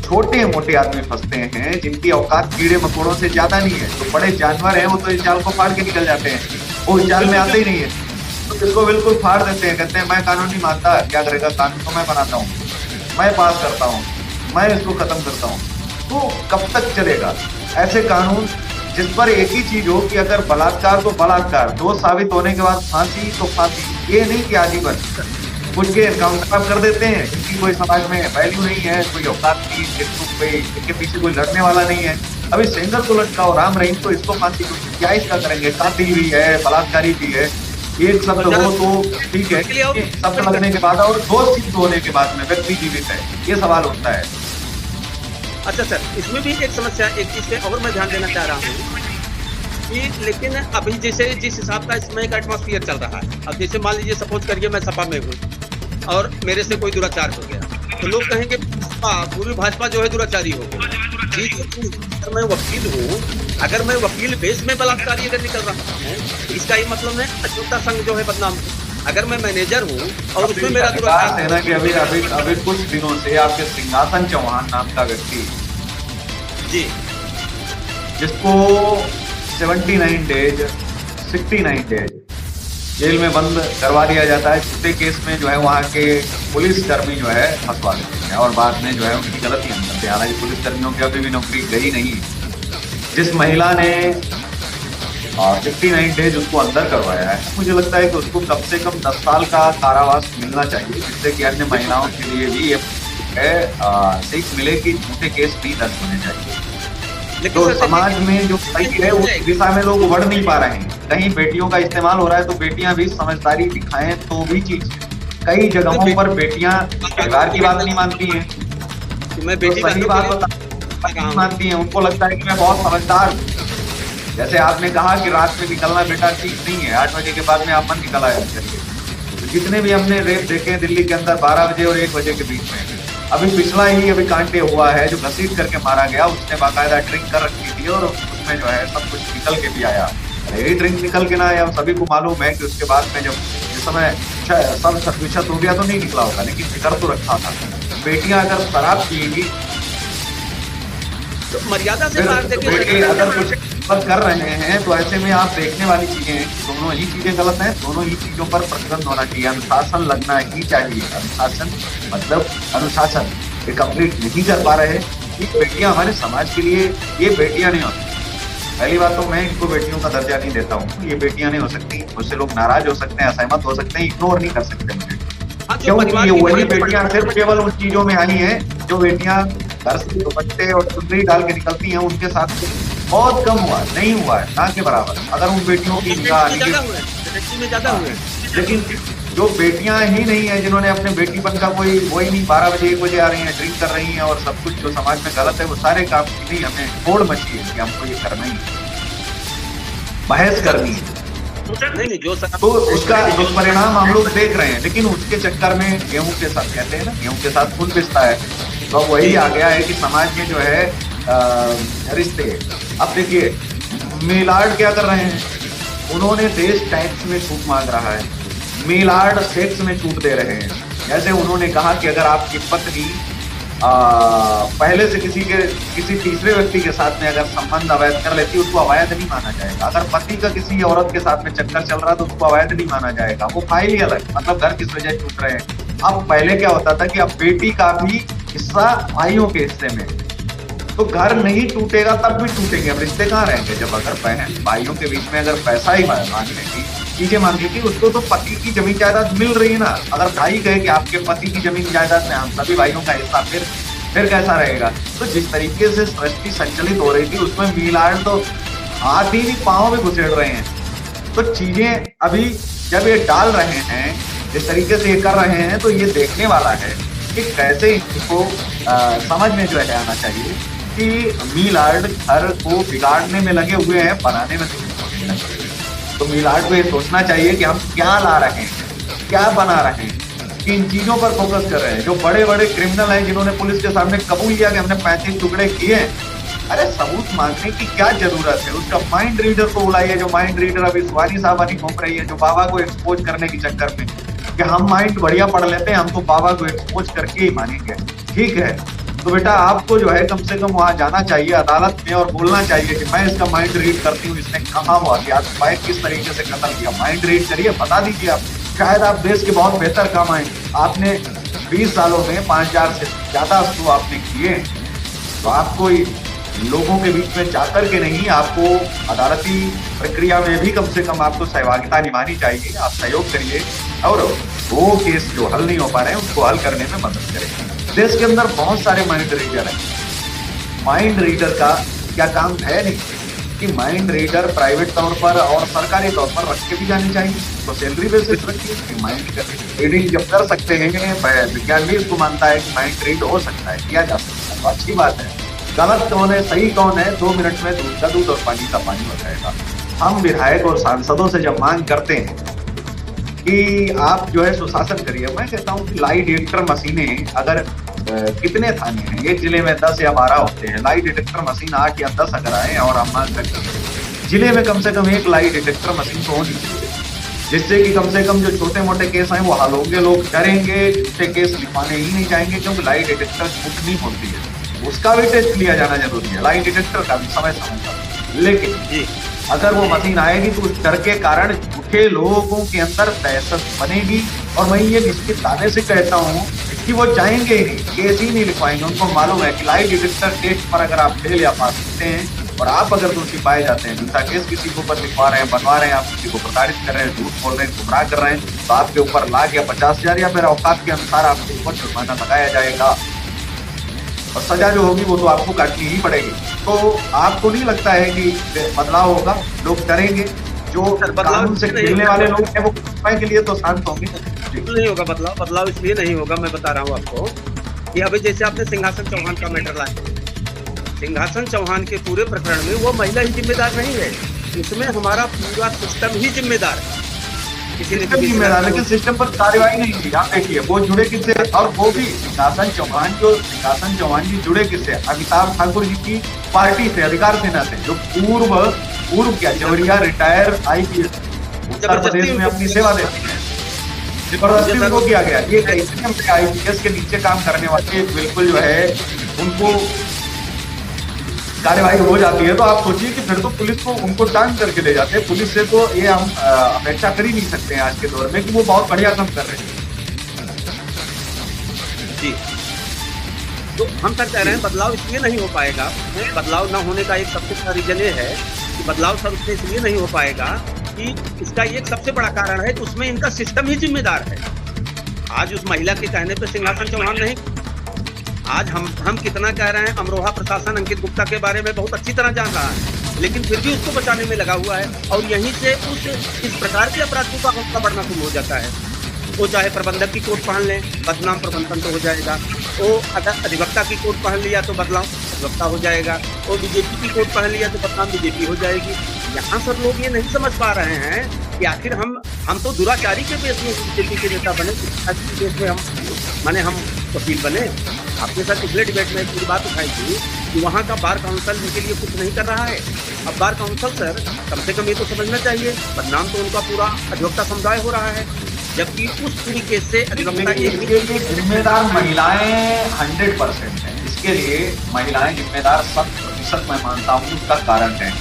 छोटे मोटे आदमी फंसते हैं जिनकी औकात कीड़े मकोड़ों से ज्यादा नहीं है। जो बड़े जानवर हैं वो तो इस जाल को फाड़ के निकल जाते हैं, वो इस जाल में आते ही नहीं है, तो इसको बिल्कुल फाड़ देते हैं। कहते हैं मैं कानून नहीं मानता, क्या करेगा, कानून तो मैं बनाता हूँ, मैं पास करता हूँ, मैं इसको खत्म करता हूँ। तो कब तक चलेगा ऐसे कानून जिस पर एक ही चीज हो कि अगर बलात्कार तो बलात्कार, दोष साबित होने के बाद फांसी तो फांसी, ये नहीं कि आजीवन। कुछ के एनकाउंटर आप कर देते हैं क्योंकि कोई समाज में वैल्यू नहीं है, कोई औकात नहीं, इनके पीछे कोई लड़ने वाला नहीं है। अभी सेंगर को लटकाओ, राम रहीम तो इसको फांसी क्या इसका करेंगे? कातिल भी है, बलात्कारी भी है, एक शब्द हो तो ठीक है, शब्द लगने के बाद और दोष सिद्ध होने के बाद में व्यक्ति जीवित है, ये सवाल उठता है। अच्छा सर, इसमें भी एक समस्या, एक चीज पे और मैं ध्यान देना चाह रहा हूँ कि लेकिन अभी जैसे जिस हिसाब का इसमें एक एटमॉस्फेयर चल रहा है, अब जैसे मान लीजिए सपोज करिए मैं सपा में हूँ और मेरे से कोई दुराचार हो गया, तो लोग कहेंगे पूरी भाजपा जो है दुराचारी हो गई। अगर मैं वकील हूँ, अगर मैं वकील बेस में बलात्कारी अगर निकल रहा हूँ, इसका ये मतलब है अछूता संघ जो है बदनाम। अगर मैं मैनेजर हूँ और उसमें मेरा दुराचार है ना कि अभी कुछ दिनों से आपके सिंहासन चौहान नाम का व्यक्ति जी, जिसको 79 डेज 69 डेज जेल में बंद करवा दिया जाता है, छूटे केस में जो है वहाँ के पुलिस कर्मी जो है फंसवा देते हैं और बाद में जो है उनकी गलती अंदर से, हालांकि पुलिस कर्मियों की अभी भी नौकरी गई नहीं। जिस महिला ने 69 डेज उसको अंदर करवाया है, मुझे लगता है कि उसको कम से कम 10 साल का कारावास मिलना चाहिए, जिससे कि अन्य महिलाओं के लिए भी सीख मिले कि झूठे केस नहीं दर्ज होने चाहिए। तो समाज में जो सही है उस दिशा में लोग बढ़ नहीं पा रहे हैं। कहीं बेटियों का इस्तेमाल हो रहा है तो बेटियां भी समझदारी दिखाएं तो भी चीज। कई जगहों पर बेटियां परिवार की बात नहीं मानती हैं, तो सही बात नहीं मानती हैं, उनको लगता है कि मैं बहुत समझदार हूँ। जैसे आपने कहा कि रात में निकलना बेटा ठीक नहीं है, 8 बजे के बाद में आप मन निकल आया करिए। तो जितने भी हमने रेप देखे दिल्ली के अंदर 12 बजे और 1 बजे के बीच में, अभी पिछला ही अभी कांटे हुआ है जो घसीट करके मारा गया, उसने बाकायदा ड्रिंक कर रखी थी और उसमें जो है सब कुछ निकल के भी आया। यही ड्रिंक निकल के ना आया, सभी को मालूम है कि उसके बाद में जब जिस समय सब सतविशत हो गया तो नहीं निकला होगा, लेकिन निकल तो रखा था। बेटियां अगर शराब पिएगी तो मर्यादा से बेटे अगर कुछ कर रहे हैं तो ऐसे में आप देखने वाली चीजें हैं कि दोनों ही चीजें गलत हैं, दोनों ही चीजों पर प्रतिबंध होना चाहिए, अनुशासन लगना ही चाहिए। अनुशासन मतलब अनुशासन ये कंप्लीट नहीं कर पा रहे। ये बेटियां हमारे समाज के लिए ये बेटियां नहीं होती। पहली बात तो मैं इनको बेटियों का दर्जा नहीं देता हूँ, ये बेटियां नहीं हो सकती। मुझसे लोग नाराज हो सकते हैं, असहमत हो सकते हैं, इग्नोर नहीं कर सकते मुझे, क्योंकि ये वही बेटियां सिर्फ केवल उन चीजों में आई हैं जो बेटियां घर से दुपट्टे और चुनरी डाल के निकलती हैं, उनके साथ बहुत कम हुआ, नहीं हुआ है, ना के बराबर। अगर उन बेटियों की लेकिन जो बेटियां ही नहीं है जिन्होंने अपने बेटीपन का कोई वही नहीं, 12 बजे 1 बजे आ रही हैं, ड्रिंक कर रही हैं और सब कुछ जो समाज में गलत है वो सारे काम की नहीं, हमें फोड़ मची है कि हमको ये करना ही, बहस करनी है। तो उसका दुष्परिणाम हम लोग देख रहे हैं, लेकिन उसके चक्कर में गेहूं के साथ, कहते हैं ना गेहूं के साथ खून पिसता है, तो अब वही आ गया है कि समाज में जो है रिश्ते। अब देखिए मिलाड क्या कर रहे हैं, उन्होंने देश टैक्स में छूट मांग रहा है, मिलाड सेक्स में छूट दे रहे हैं। जैसे उन्होंने कहा कि अगर आपकी पत्नी पहले से किसी तीसरे व्यक्ति के साथ में अगर संबंध अवैध कर लेती है उसको अवैध नहीं माना जाएगा। अगर पति का किसी औरत के साथ में चक्कर चल रहा है तो उसको अवैध नहीं माना जाएगा, वो फाइल ही अलग, मतलब घर किस वजह छूट रहे हैं। अब पहले क्या होता था कि अब बेटी का भी हिस्सा भाइयों के हिस्से में, तो घर नहीं टूटेगा तब भी टूटेंगे, अब रिश्ते कहाँ रहेंगे? जब अगर बहन भाइयों के बीच में अगर पैसा ही मांगने की चीजें मांगी थी, उसको तो पति की जमीन जायदाद मिल रही है ना। अगर भाई कहे कि आपके पति की जमीन जायदाद में हम सभी भाइयों का हिस्सा, फिर कैसा रहेगा? तो जिस तरीके से सृष्टि संचालित हो रही थी उसमें मीलाड तो हाथ ही नहीं पांव में घुसेड़ रहे हैं। तो चीजें अभी जब ये डाल रहे हैं, जिस तरीके से ये कर रहे हैं, तो ये देखने वाला है कि कैसे इनको समझ में जो है आना चाहिए कि मीलाड घर को बिगाड़ने में लगे हुए हैं, बनाने में तो मीलाड को ये सोचना चाहिए कि हम क्या ला रहे हैं, क्या बना रहे हैं, किन चीजों पर फोकस कर रहे हैं। जो बड़े बड़े क्रिमिनल हैं जिन्होंने पुलिस के सामने कबूल किया कि हमने 35 टुकड़े किए, अरे सबूत मांगने की क्या जरूरत है? उसका माइंड रीडर को बुलाइए, जो माइंड रीडर अभी सुहानी साहबानी घूम रही है, जो बाबा को एक्सपोज करने के चक्कर में कि हम माइंड बढ़िया पढ़ लेते हैं, हम तो बाबा को एक्सपोज करके ही मानेंगे। ठीक है, तो बेटा आपको जो है कम से कम वहां जाना चाहिए अदालत में और बोलना चाहिए कि मैं इसका माइंड रीड करती हूँ, इसने कहा हुआ कि आज बाइक किस तरीके से कत्ल किया, माइंड रीड करिए, बता दीजिए आप। शायद आप देश के बहुत बेहतर काम आए। आपने 20 सालों में 5000 से ज्यादा शो आपने किए, तो आपको लोगों के बीच में जाकर के नहीं, आपको अदालती प्रक्रिया में भी कम से कम आपको सहभागिता निभानी चाहिए। आप सहयोग करिए और वो केस जो हल नहीं हो पा रहे हैं उसको हल करने में मदद करें। देश के अंदर बहुत सारे माइंड रीडर हैं। माइंड रीडर का क्या काम है नहीं कि माइंड रीडर प्राइवेट तौर पर और सरकारी तौर पर रख के भी जानी चाहिए, तो सैलरी बेसिस रखिए। माइंड रीडिंग जब कर सकते हैं, विज्ञान भी इसको मानता है कि माइंड रीड हो सकता है, किया जा सकता है, तो अच्छी बात है। गलत कौन है, सही कौन है, 2 मिनट में दूध का दूध और पानी का पानी हो जाएगा। हम विधायक और सांसदों से जब मांग करते हैं कि आप जो है सुशासन करिए, मैं कहता हूँ कि लाई डिटेक्टर मशीनें अगर कितने थाने हैं, एक जिले में 10 या 12 होते हैं, लाई डिटेक्टर मशीन 8 या 10 अगर आए और हम मांग करते हैं जिले में कम से कम एक लाई डिटेक्टर मशीन तो होनी चाहिए, जिससे कि कम से कम जो छोटे मोटे केस हैं वो हल होंगे, लोग डरेंगे, छोटे केस लिखवाने ही नहीं जाएंगे, क्योंकि लाई डिटेक्टर छूट नहीं होती है, उसका भी टेस्ट लिया जाना जरूरी है, लाई डिटेक्टर का भी समय पर। लेकिन अगर वो मशीन आएगी तो उस डर के कारण झूठे लोगों के अंदर दहशत बनेगी, और मैं ये निश्चित दावे से कहता हूँ कि वो चाहेंगे ही नहीं, केस ही नहीं लिखवाएंगे। उनको मालूम है कि लाई डिटेक्टर टेस्ट पर अगर आप फेल या पास होते हैं और आप अगर दोषी पाए जाते हैं, झूठा केस किसी के ऊपर लिखवा रहे हैं, बनवा रहे हैं, आप किसी को प्रताड़ित कर रहे हैं, झूठ बोल रहे हैं, गुमराह कर रहे हैं, तो आपके ऊपर लाख या 50,000 या फिर औकात के अनुसार आपके ऊपर जुर्माना लगाया जाएगा, और सजा जो होगी वो तो आपको काटनी ही पड़ेगी। तो आपको नहीं लगता है कि बदलाव होगा? लोग डरेंगे, जो कानून से खेलने वाले लोग हैं वो समय के लिए तो शांत होंगे। नहीं होगा बदलाव इसलिए नहीं होगा, मैं बता रहा हूँ आपको कि अभी जैसे आपने सिंहासन चौहान का मैटर लाया, सिंहासन चौहान के पूरे प्रकरण में वो महिला ही जिम्मेदार नहीं है, इसमें हमारा पूरा सिस्टम ही जिम्मेदार है। जिम्मेदार, लेकिन सिस्टम पर कार्रवाई नहीं की। आप देखिए वो जुड़े किससे, और वो भी सिंहासन चौहान जी जुड़े किससे? अमिताभ ठाकुर जी की पार्टी से, अधिकार सेना से, जो पूर्व क्या जवरिया रिटायर IPS उत्तर प्रदेश में अपनी सेवा देती है, जबरदस्ती उनको किया गया। ये IPS के नीचे काम करने वाले बिल्कुल जो है उनको कार्यवाही हो जाती है, तो आप सोचिए कि फिर तो पुलिस को उनको टांग करके ले जाते हैं। पुलिस से तो ये हम अपेक्षा कर ही नहीं सकते हैं आज के दौर में कि वो बहुत बढ़िया काम कर रहे हैं। जी, तो हम सर कह रहे हैं बदलाव इसलिए नहीं हो पाएगा, बदलाव न होने का एक सबसे बड़ा रीजन ये है कि बदलाव सर उससे इसलिए नहीं हो पाएगा कि इसका एक सबसे बड़ा कारण है कि उसमें इनका सिस्टम ही जिम्मेदार है। आज उस महिला के कहने पे सिंहासन चौहान नहीं, आज हम कितना कह रहे हैं, अमरोहा प्रशासन अंकित गुप्ता के बारे में बहुत अच्छी तरह जान रहा है, लेकिन फिर भी उसको बचाने में लगा हुआ है, और यहीं से इस प्रकार के अपराधियों का हौसला बढ़ना शुरू हो जाता है। वो चाहे प्रबंधक की कोट पहन लें, बदनाम प्रबंधन तो हो जाएगा, वो अगर अधिवक्ता की कोट पहन लिया तो बदनाम अधिवक्ता हो जाएगा, वो बीजेपी की कोट पहन लिया तो बदनाम बीजेपी हो जाएगी। यहाँ सब लोग ये नहीं समझ पा रहे हैं कि आखिर हम तो दुराचारी के बेस में बीजेपी के नेता बने, बेस में हम वकील बने। आपके साथ पिछले डिबेट में पूरी बात उठाई थी कि वहाँ का बार काउंसिल इनके लिए कुछ नहीं कर रहा है। अब बार काउंसिल सर कम से कम ये तो समझना चाहिए, बदनाम तो उनका पूरा अधिवक्ता समुदाय हो रहा है, जबकि उस तरीके से जिम्मेदार महिलाएं 100% है। इसके लिए महिलाएं जिम्मेदार 100% मैं मानता हूँ। उसका कारण है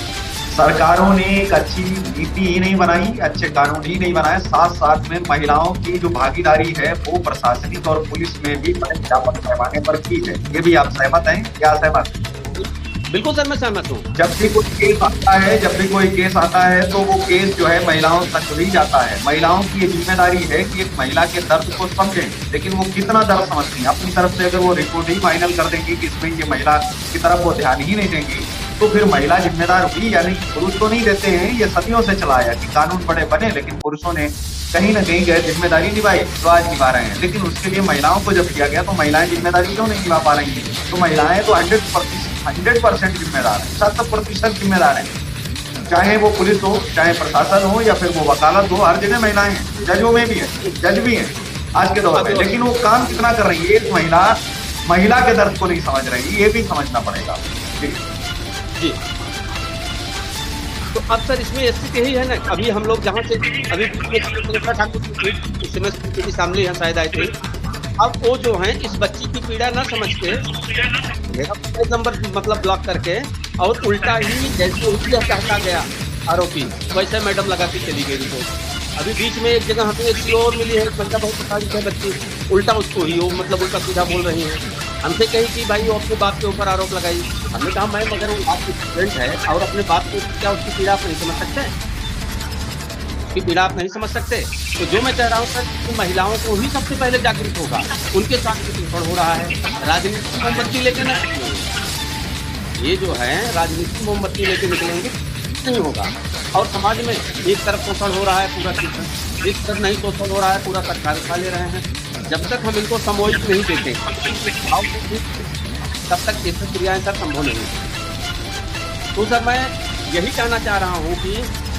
सरकारों ने एक अच्छी नीति ही नहीं बनाई, अच्छे कानून ही नहीं बनाए, साथ साथ में महिलाओं की जो भागीदारी है वो प्रशासनिक और पुलिस में भी बड़े व्यापक पैमाने पर की है। ये भी आप सहमत हैं या असहमत? बिल्कुल सर, मैं सहमत हूँ। जब भी कोई केस आता है, तो वो केस जो है महिलाओं तक भी जाता है। महिलाओं की ये जिम्मेदारी है कि एक महिला के दर्द को समझें, लेकिन वो कितना दर्द समझती हैं। अपनी तरफ से अगर वो रिपोर्ट ही फाइनल कर देंगी कि इसमें ये महिला की तरफ वो ध्यान ही नहीं देंगी, तो फिर महिला जिम्मेदार हुई, यानी पुरुष तो नहीं देते हैं। ये सदियों से चला आया कि कानून बड़े बने, लेकिन पुरुषों ने कहीं ना कहीं गैर जिम्मेदारी निभाई, तो आज निभा रहे हैं। लेकिन उसके लिए महिलाओं को जब दिया गया तो महिलाएं जिम्मेदारी क्यों नहीं निभा पा रही है? तो महिलाएं तो 100% जिम्मेदार है, 100% जिम्मेदार है। चाहे वो पुलिस हो, चाहे प्रशासन हो, या फिर वो वकालत हो, हर जगह महिलाएं हैं। जजों में भी है, जज भी हैं आज के दौर में। लेकिन वो काम कितना कर रही है? एक महिला के दर्द को नहीं समझ रही, ये भी समझना पड़ेगा। जी, तो अब सर इसमें स्थिति यही है ना, अभी हम लोग जहाँ से अभी इस समय सामने यहाँ शायद आए थे, अब वो जो है इस बच्ची की पीड़ा ना समझ के मेरा नंबर मतलब ब्लॉक करके और उल्टा ही जैसे उसी हटाता गया आरोपी, वैसे मैडम लगा के चली गई रिपोर्ट। अभी बीच में एक जगह हमें एक और मिली है, बच्चा बहुत परेशान है बच्ची, उल्टा उसको ही वो मतलब उल्टा सीधा बोल रही है। हमसे कही कि भाई वो अपने बाप के ऊपर आरोप लगाई। हमने कहा मैम अगर वो आपकी स्टूडेंट है और अपने बाप को, क्या उसकी पीड़ा आप नहीं समझ सकते? उसकी पीड़ा आप नहीं समझ सकते? तो जो मैं कह रहा हूँ सर, तो महिलाओं को ही सबसे पहले जागरूक होगा। उनके साथ शोषण हो रहा है, राजनीतिक मोमबत्ती लेके ना, ये जो है राजनीतिक मोमबत्ती लेके निकलेंगे नहीं होगा। और समाज में एक तरफ शोषण हो रहा है पूरा शिक्षण, एक तरफ नहीं शोषण हो रहा है पूरा सरकार उठा ले रहे हैं। जब तक हम इनको सामूहिक नहीं देते तब तक ये सब क्रियाएं सर संभव नहीं। तो सर मैं यही कहना चाह रहा हूँ कि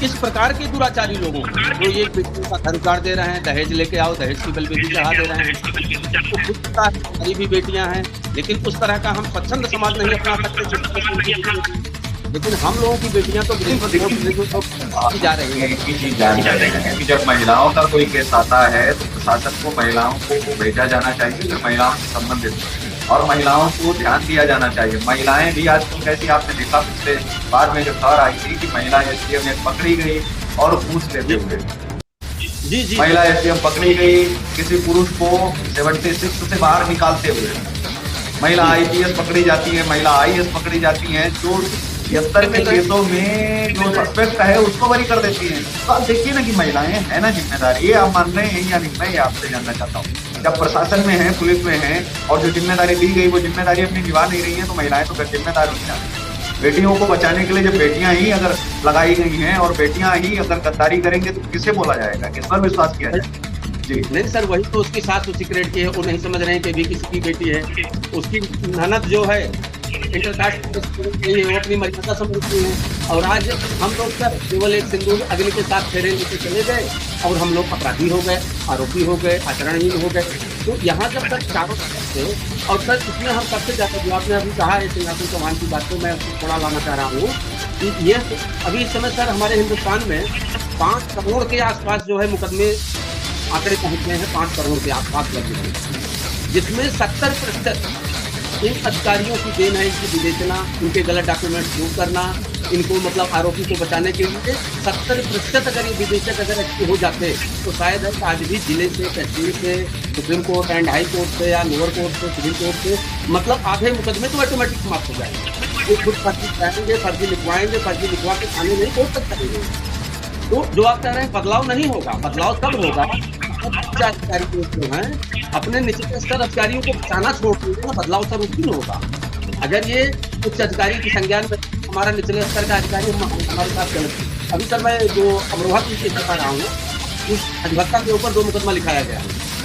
इस प्रकार के दुराचारी लोगों को जो ये बेटियों का घर उजाड़ दे रहे हैं, दहेज लेके आओ, दहेज की बलबेटी चढ़ा दे रहे हैं, तो खुद गरीबी बेटियां हैं, लेकिन उस तरह का हम स्वच्छंद समाज नहीं अपना सकते। लेकिन हम लोगों की बेटियां तो जा रही है। चीज जान है कि जब महिलाओं का कोई केस आता है तो प्रशासन को महिलाओं को भेजा जाना चाहिए जो महिलाओं से संबंधित, और महिलाओं को ध्यान दिया जाना चाहिए। महिलाएं भी आजकल कैसी, आपने देखा पिछले बार में जो खबर आई थी कि महिला एसडीएम ने पकड़ी गई और घूस लेते हुए, जी महिला एसडीएम पकड़ी गई किसी पुरुष को 76 से बाहर निकालते हुए। महिला आईपीएस पकड़ी जाती है, महिला आईएएस पकड़ी जाती है, जो 73 के केसों में जो सस्पेक्ट है उसको बरी कर देती है। तो आप देखिए ना कि महिलाएं है ना जिम्मेदार, ये आप मान रहे हैं या नहीं, मैं ये आपसे जानना चाहता हूँ। जब प्रशासन में है, पुलिस में है, और जो जिम्मेदारी दी गई वो जिम्मेदारी अपनी निभा नहीं रही है, तो महिलाएं तो जिम्मेदार हो जाती। बेटियों को बचाने के लिए जब बेटियां ही अगर लगाई गई हैं और बेटियां ही अगर गद्दारी करेंगे तो किसे बोला जाएगा, किस पर विश्वास किया जाएगा? जी नहीं सर, वही तो उसकी सास उसी क्रेड की है, वो नहीं समझ रहे हैं कि भी किसी की बेटी है। उसकी ननद जो है इंटरकास्ट वो अपनी मर्यादा समझती है, और आज हम लोग सर केवल एक सिंदूर अग्नि के साथ फेरे लेके चले गए और हम लोग अपराधी हो गए, आरोपी हो गए, आचरणहीन हो गए। तो यहाँ जब तक चारों तरफ से, और सर इसमें हम सबसे ज़्यादा जो आपने अभी कहा है सिंहासन चौहान की बात को मैं थोड़ा लाना चाह रहा हूँ कि ये अभी इस समय सर हमारे हिंदुस्तान में 5 करोड़ के आसपास जो है मुकदमे आंकड़े पहुँच गए हैं, 5 करोड़ के आसपास लगे हैं, जिसमें 70% इन अधिकारियों की देन है। इनकी विवेचना, इनके गलत डॉक्यूमेंट प्रूव करना, इनको मतलब आरोपी को बचाने के लिए 70% अगर ये विवेचक अगर अच्छे हो जाते तो शायद है आज भी जिले से, तहसील से, supreme court and high court से या लोअर कोर्ट से, सिविल कोर्ट से, मतलब आधे मुकदमे तो ऑटोमेटिक समाप्त हो जाएंगे। वो खुद फर्जी कराएंगे, फर्जी लिखवाएंगे, फर्जी लिखवा के थाने नहीं कोर्ट तक करेंगे। तो जो आप कह रहे हैं बदलाव नहीं होगा, बदलाव तब होगा उच्च अधिकारी जो है अपने निचले स्तर अधिकारियों को बचाना छोड़ देंगे ना, बदलाव सर उस दिन होगा। अगर ये उच्च अधिकारी की संज्ञान में हमारा निचले स्तर का अधिकारी हमारे साथ गलत है। अभी सर मैं जो अमरोहा की केस बता रहा हूँ, उस अधिवक्ता के ऊपर 2 मुकदमा लिखाया गया,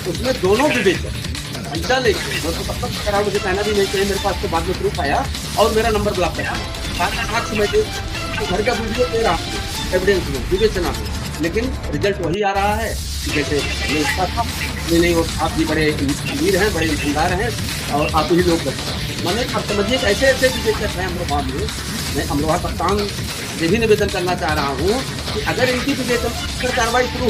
उसमें दोनों विवेचक पैसा लेके 275 करोड़, मुझे कहना भी नहीं चाहिए, मेरे पास तो बाद में प्रूफ आया और मेरा नंबर ब्लॉक करा। 7 में घर का वीडियो दे रहा हूँ एविडेंस में, विवेचना में, लेकिन रिजल्ट वही आ रहा है जैसे नहीं। वो आप भी बड़े अमीर हैं, बड़े ईमानदार हैं और आप ही लोग मैंने अब समझिए ऐसे ऐसे विवेचक हैं अमरोहा में। मैं अमरोहा कप्तान से भी निवेदन करना चाह रहा हूँ कि अगर इनकी विवेचन कार्रवाई शुरू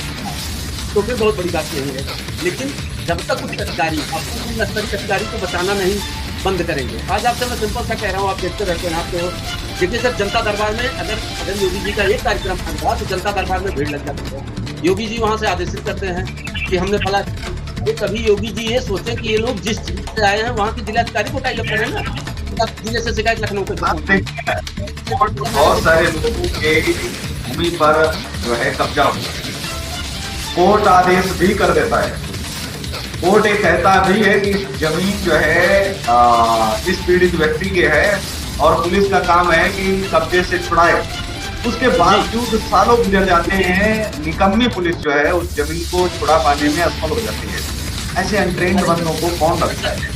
तो फिर बहुत बड़ी बात नहीं है, लेकिन जब तक उच्च अधिकारी अपने स्तरीय अधिकारी को बचाना नहीं बंद करेंगे। आज आपसे मैं सिंपल सा कह रहा हूँ, आप देखते रहते हैं, आपको देखिए सर जनता दरबार में अगर योगी जी का एक कार्यक्रम था तो जनता दरबार में भीड़ लग जाती है। योगी जी वहाँ से आदेशित करते हैं कि हमने फला, कभी योगी जी ये सोचे कि ये लोग जिस चीज से आए हैं वहाँ के जिलाधिकारी को टाइप करें ना, जिले से शिकायत लखनऊ पे आप देखिए बहुत सारे लोगों के भूमि पर जो है कब्जा हो, कोर्ट आदेश भी कर देता है। कोर्ट एक कहता भी है कि जमीन जो है इस पीड़ित व्यक्ति के है और पुलिस का काम है कि कब्जे से छुड़ाए। उसके बावजूद सालों गुजर जाते हैं, निकम्मी पुलिस जो है उस जमीन को छुड़ा पाने में असफल हो जाती है। ऐसे अनट्रेन्ड बंदों को कौन रखता है?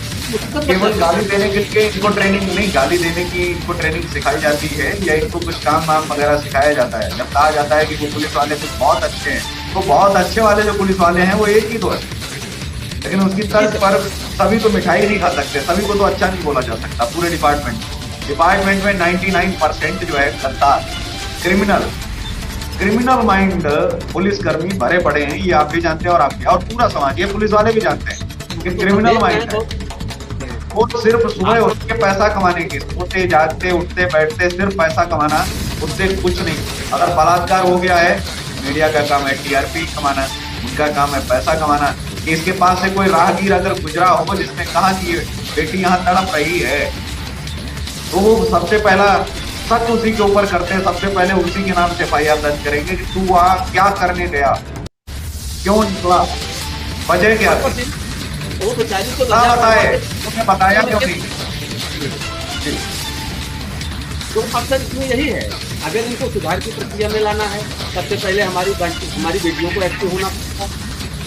केवल गाली देने के लिए इनको ट्रेनिंग नहीं, गाली देने की इनको ट्रेनिंग सिखाई जाती है या इनको कुछ काम वाम वगैरह सिखाया जाता है। जब कहा जाता है कि वो पुलिस वाले कुछ बहुत अच्छे हैं, तो बहुत अच्छे वाले जो पुलिस वाले हैं वो एक ही तो है, लेकिन उसकी तर्ज पर सभी तो मिठाई नहीं खा सकते, सभी को तो अच्छा नहीं बोला जा सकता। पूरे डिपार्टमेंट में 99% जो है गद्दार, क्रिमिनल माइंड पुलिसकर्मी भरे पड़े हैं। ये आप भी जानते हैं और पूरा समाज, ये पुलिस वाले भी जानते हैं कि क्रिमिनल माइंड है। वो सिर्फ सुबह उठ के पैसा कमाने की, सोते जागते उठते बैठते सिर्फ पैसा कमाना, उससे कुछ नहीं। अगर बलात्कार हो गया है, मीडिया का काम है TRP कमाना, उनका काम है पैसा कमाना। कि इसके पास से कोई राहगीर अगर गुजरा हो जिसने कहा कि ये बेटी यहाँ तड़प रही है, तो वो सबसे पहला शक उसी के ऊपर करते हैं, सबसे पहले उसी के नाम से FIR दर्ज करेंगे कि तू वहाँ क्या करने गया, क्यों निकला, वजह क्या थी, वो बेचारी को बताए, तुमने बताया क्यों नहीं? तो अक्सर इसमें यही है, अगर इनको सुधार की प्रक्रिया में लाना है, सबसे पहले हमारी बेटियों को एक्टिव होना पड़ेगा,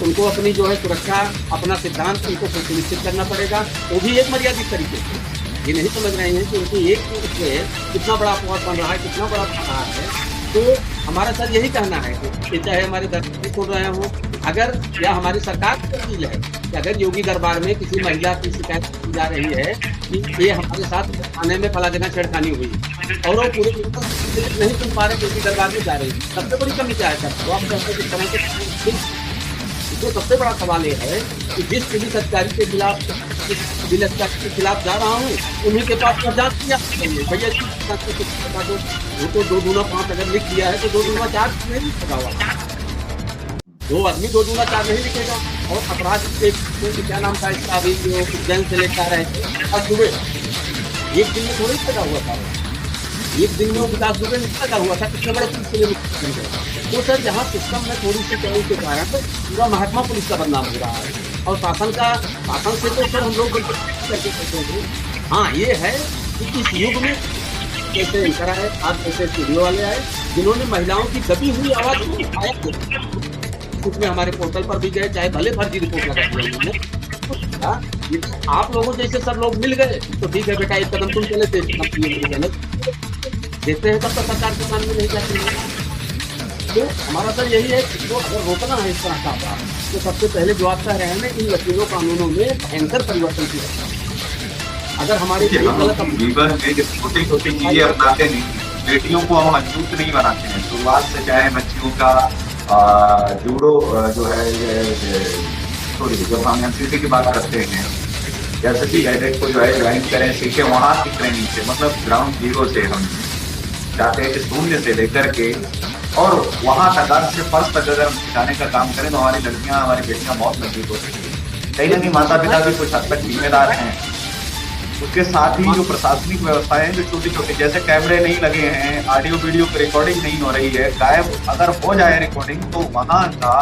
उनको अपनी जो है सुरक्षा, अपना सिद्धांत उनको सुनिश्चित करना पड़ेगा, वो भी एक मर्यादित तरीके से। ये नहीं समझ रहे हैं कि उनकी एक उसमें कितना बड़ा अपवाद बन रहा है, कितना बड़ा प्रहार है। तो हमारा सर यही कहना है कि चाहे हमारे दर्शक सुन रहे हों, अगर या हमारी सरकार की अपील है कि अगर योगी दरबार में किसी महिला की शिकायत की जा रही है कि ये हमारे साथ थाने में फला जगह छेड़खानी हुई और वो पूरे नहीं सुन पा रहे, योगी दरबार में जा रही है, सबसे बड़ी कमी क्या है सर? तो आप कहते किस तरह के, तो सबसे बड़ा सवाल ये है कि जिस पुलिस अधिकारी के खिलाफ, जिस अधिकारी के खिलाफ जा रहा हूँ, उन्हीं के पास जांच किया भैया दो, वो तो 2 दूना 5 अगर लिख दिया है तो 2 दूना 4 नहीं लिखेगा हुआ, 2 आदमी 2 दूना 4 नहीं लिखेगा। और अपराध क्या नाम था इसका, अभी जो उज्जैन से लेकर रहे थे और सुबह एक दिन में थोड़ी लगा हुआ था, एक दिन में वो 50 रुपये लगा हुआ था, कितने बड़े पुलिस के लिए। तो सर यहाँ सिस्टम में थोड़ी सी कमी के कारण तो पूरा महात्मा पुलिस का बदनाम हो रहा है और शासन से तो सर हम लोग करके कहते हैं। हाँ ये है कि इस युग में जैसे एंकर आए, आज जैसे स्टूडियो वाले आए, जिन्होंने महिलाओं की दबी हुई आवाज को उठाया, उसमें हमारे पोर्टल पर भी गए, चाहे भले फर्जी रिपोर्ट लगा दिया उन्होंने। आप लोगों जैसे सब लोग मिल गए तो ठीक है बेटा, एक कदम तुम चले थे, देखते हैं तब तक सरकार के सामने नहीं जाती है। तो हमारा सर यही है कि तो अगर रोकना है इस तरह का अपराध, तो सबसे पहले जो आप कह रहे हैं इन लचीलों कानूनों में भयंकर परिवर्तन किया। अगर हमारे जीवन में छोटी छोटी चीजें अपनाते नहीं, बेटियों को हम मजबूत नहीं बनाते हैं शुरुआत से, चाहे बच्चियों का जूडो जो है, सॉरी जब हम NCC की बात करते हैं, जैसे कि कैडेट को जो है ज्वाइन करें, सीखे वहाँ की ट्रेनिंग से, मतलब ग्राउंड जीरो से हम चाहते हैं कि शून्य से लेकर के और वहाँ तक अर्थ से फर्स्ट तक अगर हम सिखाने का काम करें तो हमारी लड़कियाँ, हमारी बेटियाँ बहुत मजबूत हो सकती हैं। कहीं ना कहीं माता पिता भी कुछ हद तक जिम्मेदार हैं। उसके साथ ही जो प्रशासनिक व्यवस्थाएं जो छोटी छोटी, जैसे कैमरे नहीं लगे हैं, ऑडियो वीडियो की रिकॉर्डिंग नहीं हो रही है, गायब अगर हो जाए रिकॉर्डिंग तो वहाँ का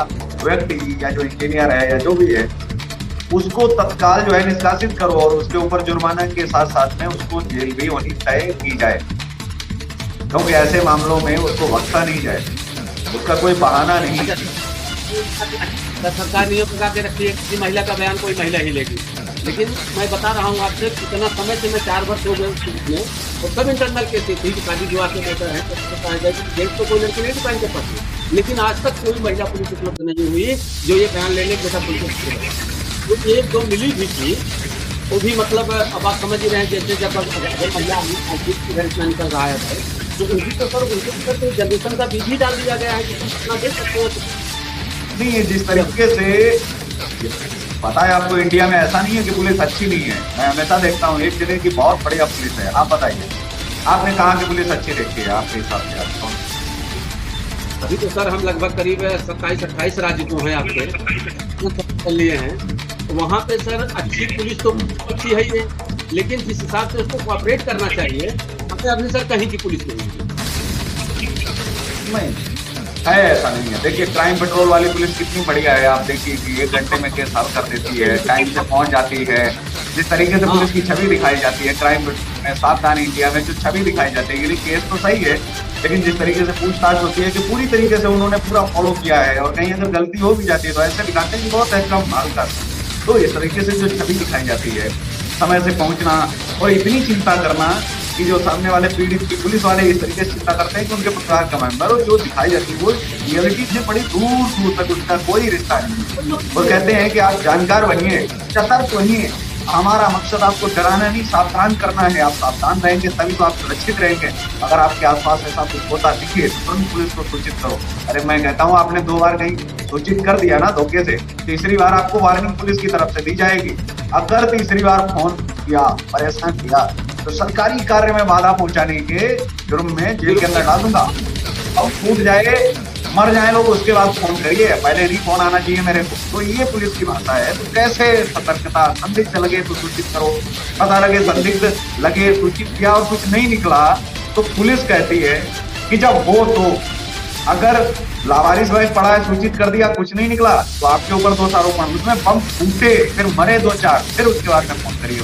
व्यक्ति या जो इंजीनियर है या जो भी है उसको तत्काल जो है निष्कासित करो और उसके ऊपर जुर्माना के साथ साथ में उसको जेल भी वहीं तय की जाए, क्योंकि ऐसे मामलों में उसको बख्शा नहीं जाए, उसका कोई बहाना नहीं। सरकार नियम लगा के रखी है, किसी महिला का बयान कोई महिला ही लेगी, लेकिन मैं बता रहा हूँ आपसे कितना समय से, मैं 4 वर्ष हो गए उसमें, और सब इंटरनल केसेस थी कि शादी विवाह के मैटर है, जेल तो कोई लड़की नहीं डिपेंड कर पाती, लेकिन आज तक कोई महिला पुलिस उपलब्ध नहीं हुई जो ये बयान लेने के बेटा पुलिस तो 1-2 मिली भी थी, वो भी मतलब अब आप समझ ही रहे हैं, जैसे जब महिला में निकल रहा है तो उनकी तो सर उनके जनरेशन का बीज ही डाल दिया गया है कि तुम कितना दे सकते हो। नहीं, जिस तरीके से पता है आपको, इंडिया में ऐसा नहीं है कि पुलिस अच्छी नहीं है। मैं हमेशा देखता हूँ एक जगह की बहुत बढ़िया पुलिस है। आप बताइए, आपने कहा कि पुलिस अच्छी देखी है आपके हिसाब से? अभी तो सर हम लगभग करीब 27-28 राज्य जो हैं आपके लिए हैं, तो वहाँ पे सर अच्छी पुलिस तो अच्छी है ही है, लेकिन जिस हिसाब से उसको कोऑपरेट करना चाहिए, हमें अभी सर कहीं की पुलिस नहीं है। नहीं है, ऐसा नहीं है। देखिए क्राइम पेट्रोल वाली पुलिस कितनी बढ़िया है, आप देखिए कि 1 घंटे में केस हल कर देती है, टाइम से पहुंच जाती है। जिस तरीके से पुलिस की छवि दिखाई जाती है क्राइम में, सावधान इंडिया में जो छवि दिखाई जाती है, ये केस तो सही है, लेकिन जिस तरीके से पूछताछ होती है कि पूरी तरीके से उन्होंने पूरा फॉलो किया है, और कहीं अगर गलती हो भी जाती है तो ऐसे दिखाते हैं कि बहुत है कम माल कर। तो इस तरीके से जो छवि दिखाई जाती है, समय से पहुंचना और इतनी चिंता करना कि जो सामने वाले पीड़ित की पुलिस वाले इस तरीके से चिंता करते हैं कि उनके परिवार का मेंबर, और जो दिखाई जाती है वो रियलिटी से बड़ी दूर दूर तक उसका कोई रिश्ता नहीं। और कहते हैं कि आप जानकार बनिए, सतर्क बनिए, हमारा मकसद आपको डराना नहीं, सावधान करना है। आप सावधान रहेंगे तभी तो आप सुरक्षित रहेंगे। अगर आपके आसपास ऐसा कुछ होता दिखे तो तुरंत पुलिस को सूचित करो। अरे मैं कहता हूँ आपने 2 बार कहीं सूचित कर दिया ना धोखे से, तीसरी बार आपको वार्निंग पुलिस की तरफ से दी जाएगी। अगर तीसरी बार फोन किया, परेशान किया, तो सरकारी कार्य में बाधा पहुंचाने के जुर्म में जेल के अंदर डाल दूंगा। अब फूट जाए, मर जाए लोग, उसके बाद फोन करिए, पहले नहीं फोन आना चाहिए मेरे को। तो ये पुलिस की भाषा है। तो कैसे सतर्कता, संदिग्ध लगे तो सूचित करो, पता लगे संदिग्ध लगे सूचित किया और कुछ नहीं निकला तो पुलिस कहती है कि जब हो तो, अगर लावारिस भाई पड़ा है, सूचित कर दिया, कुछ नहीं निकला तो आपके ऊपर दोषारोपण, उसमें बम फूटे, फिर मरे 2-4, फिर उसके बाद में फोन करिए,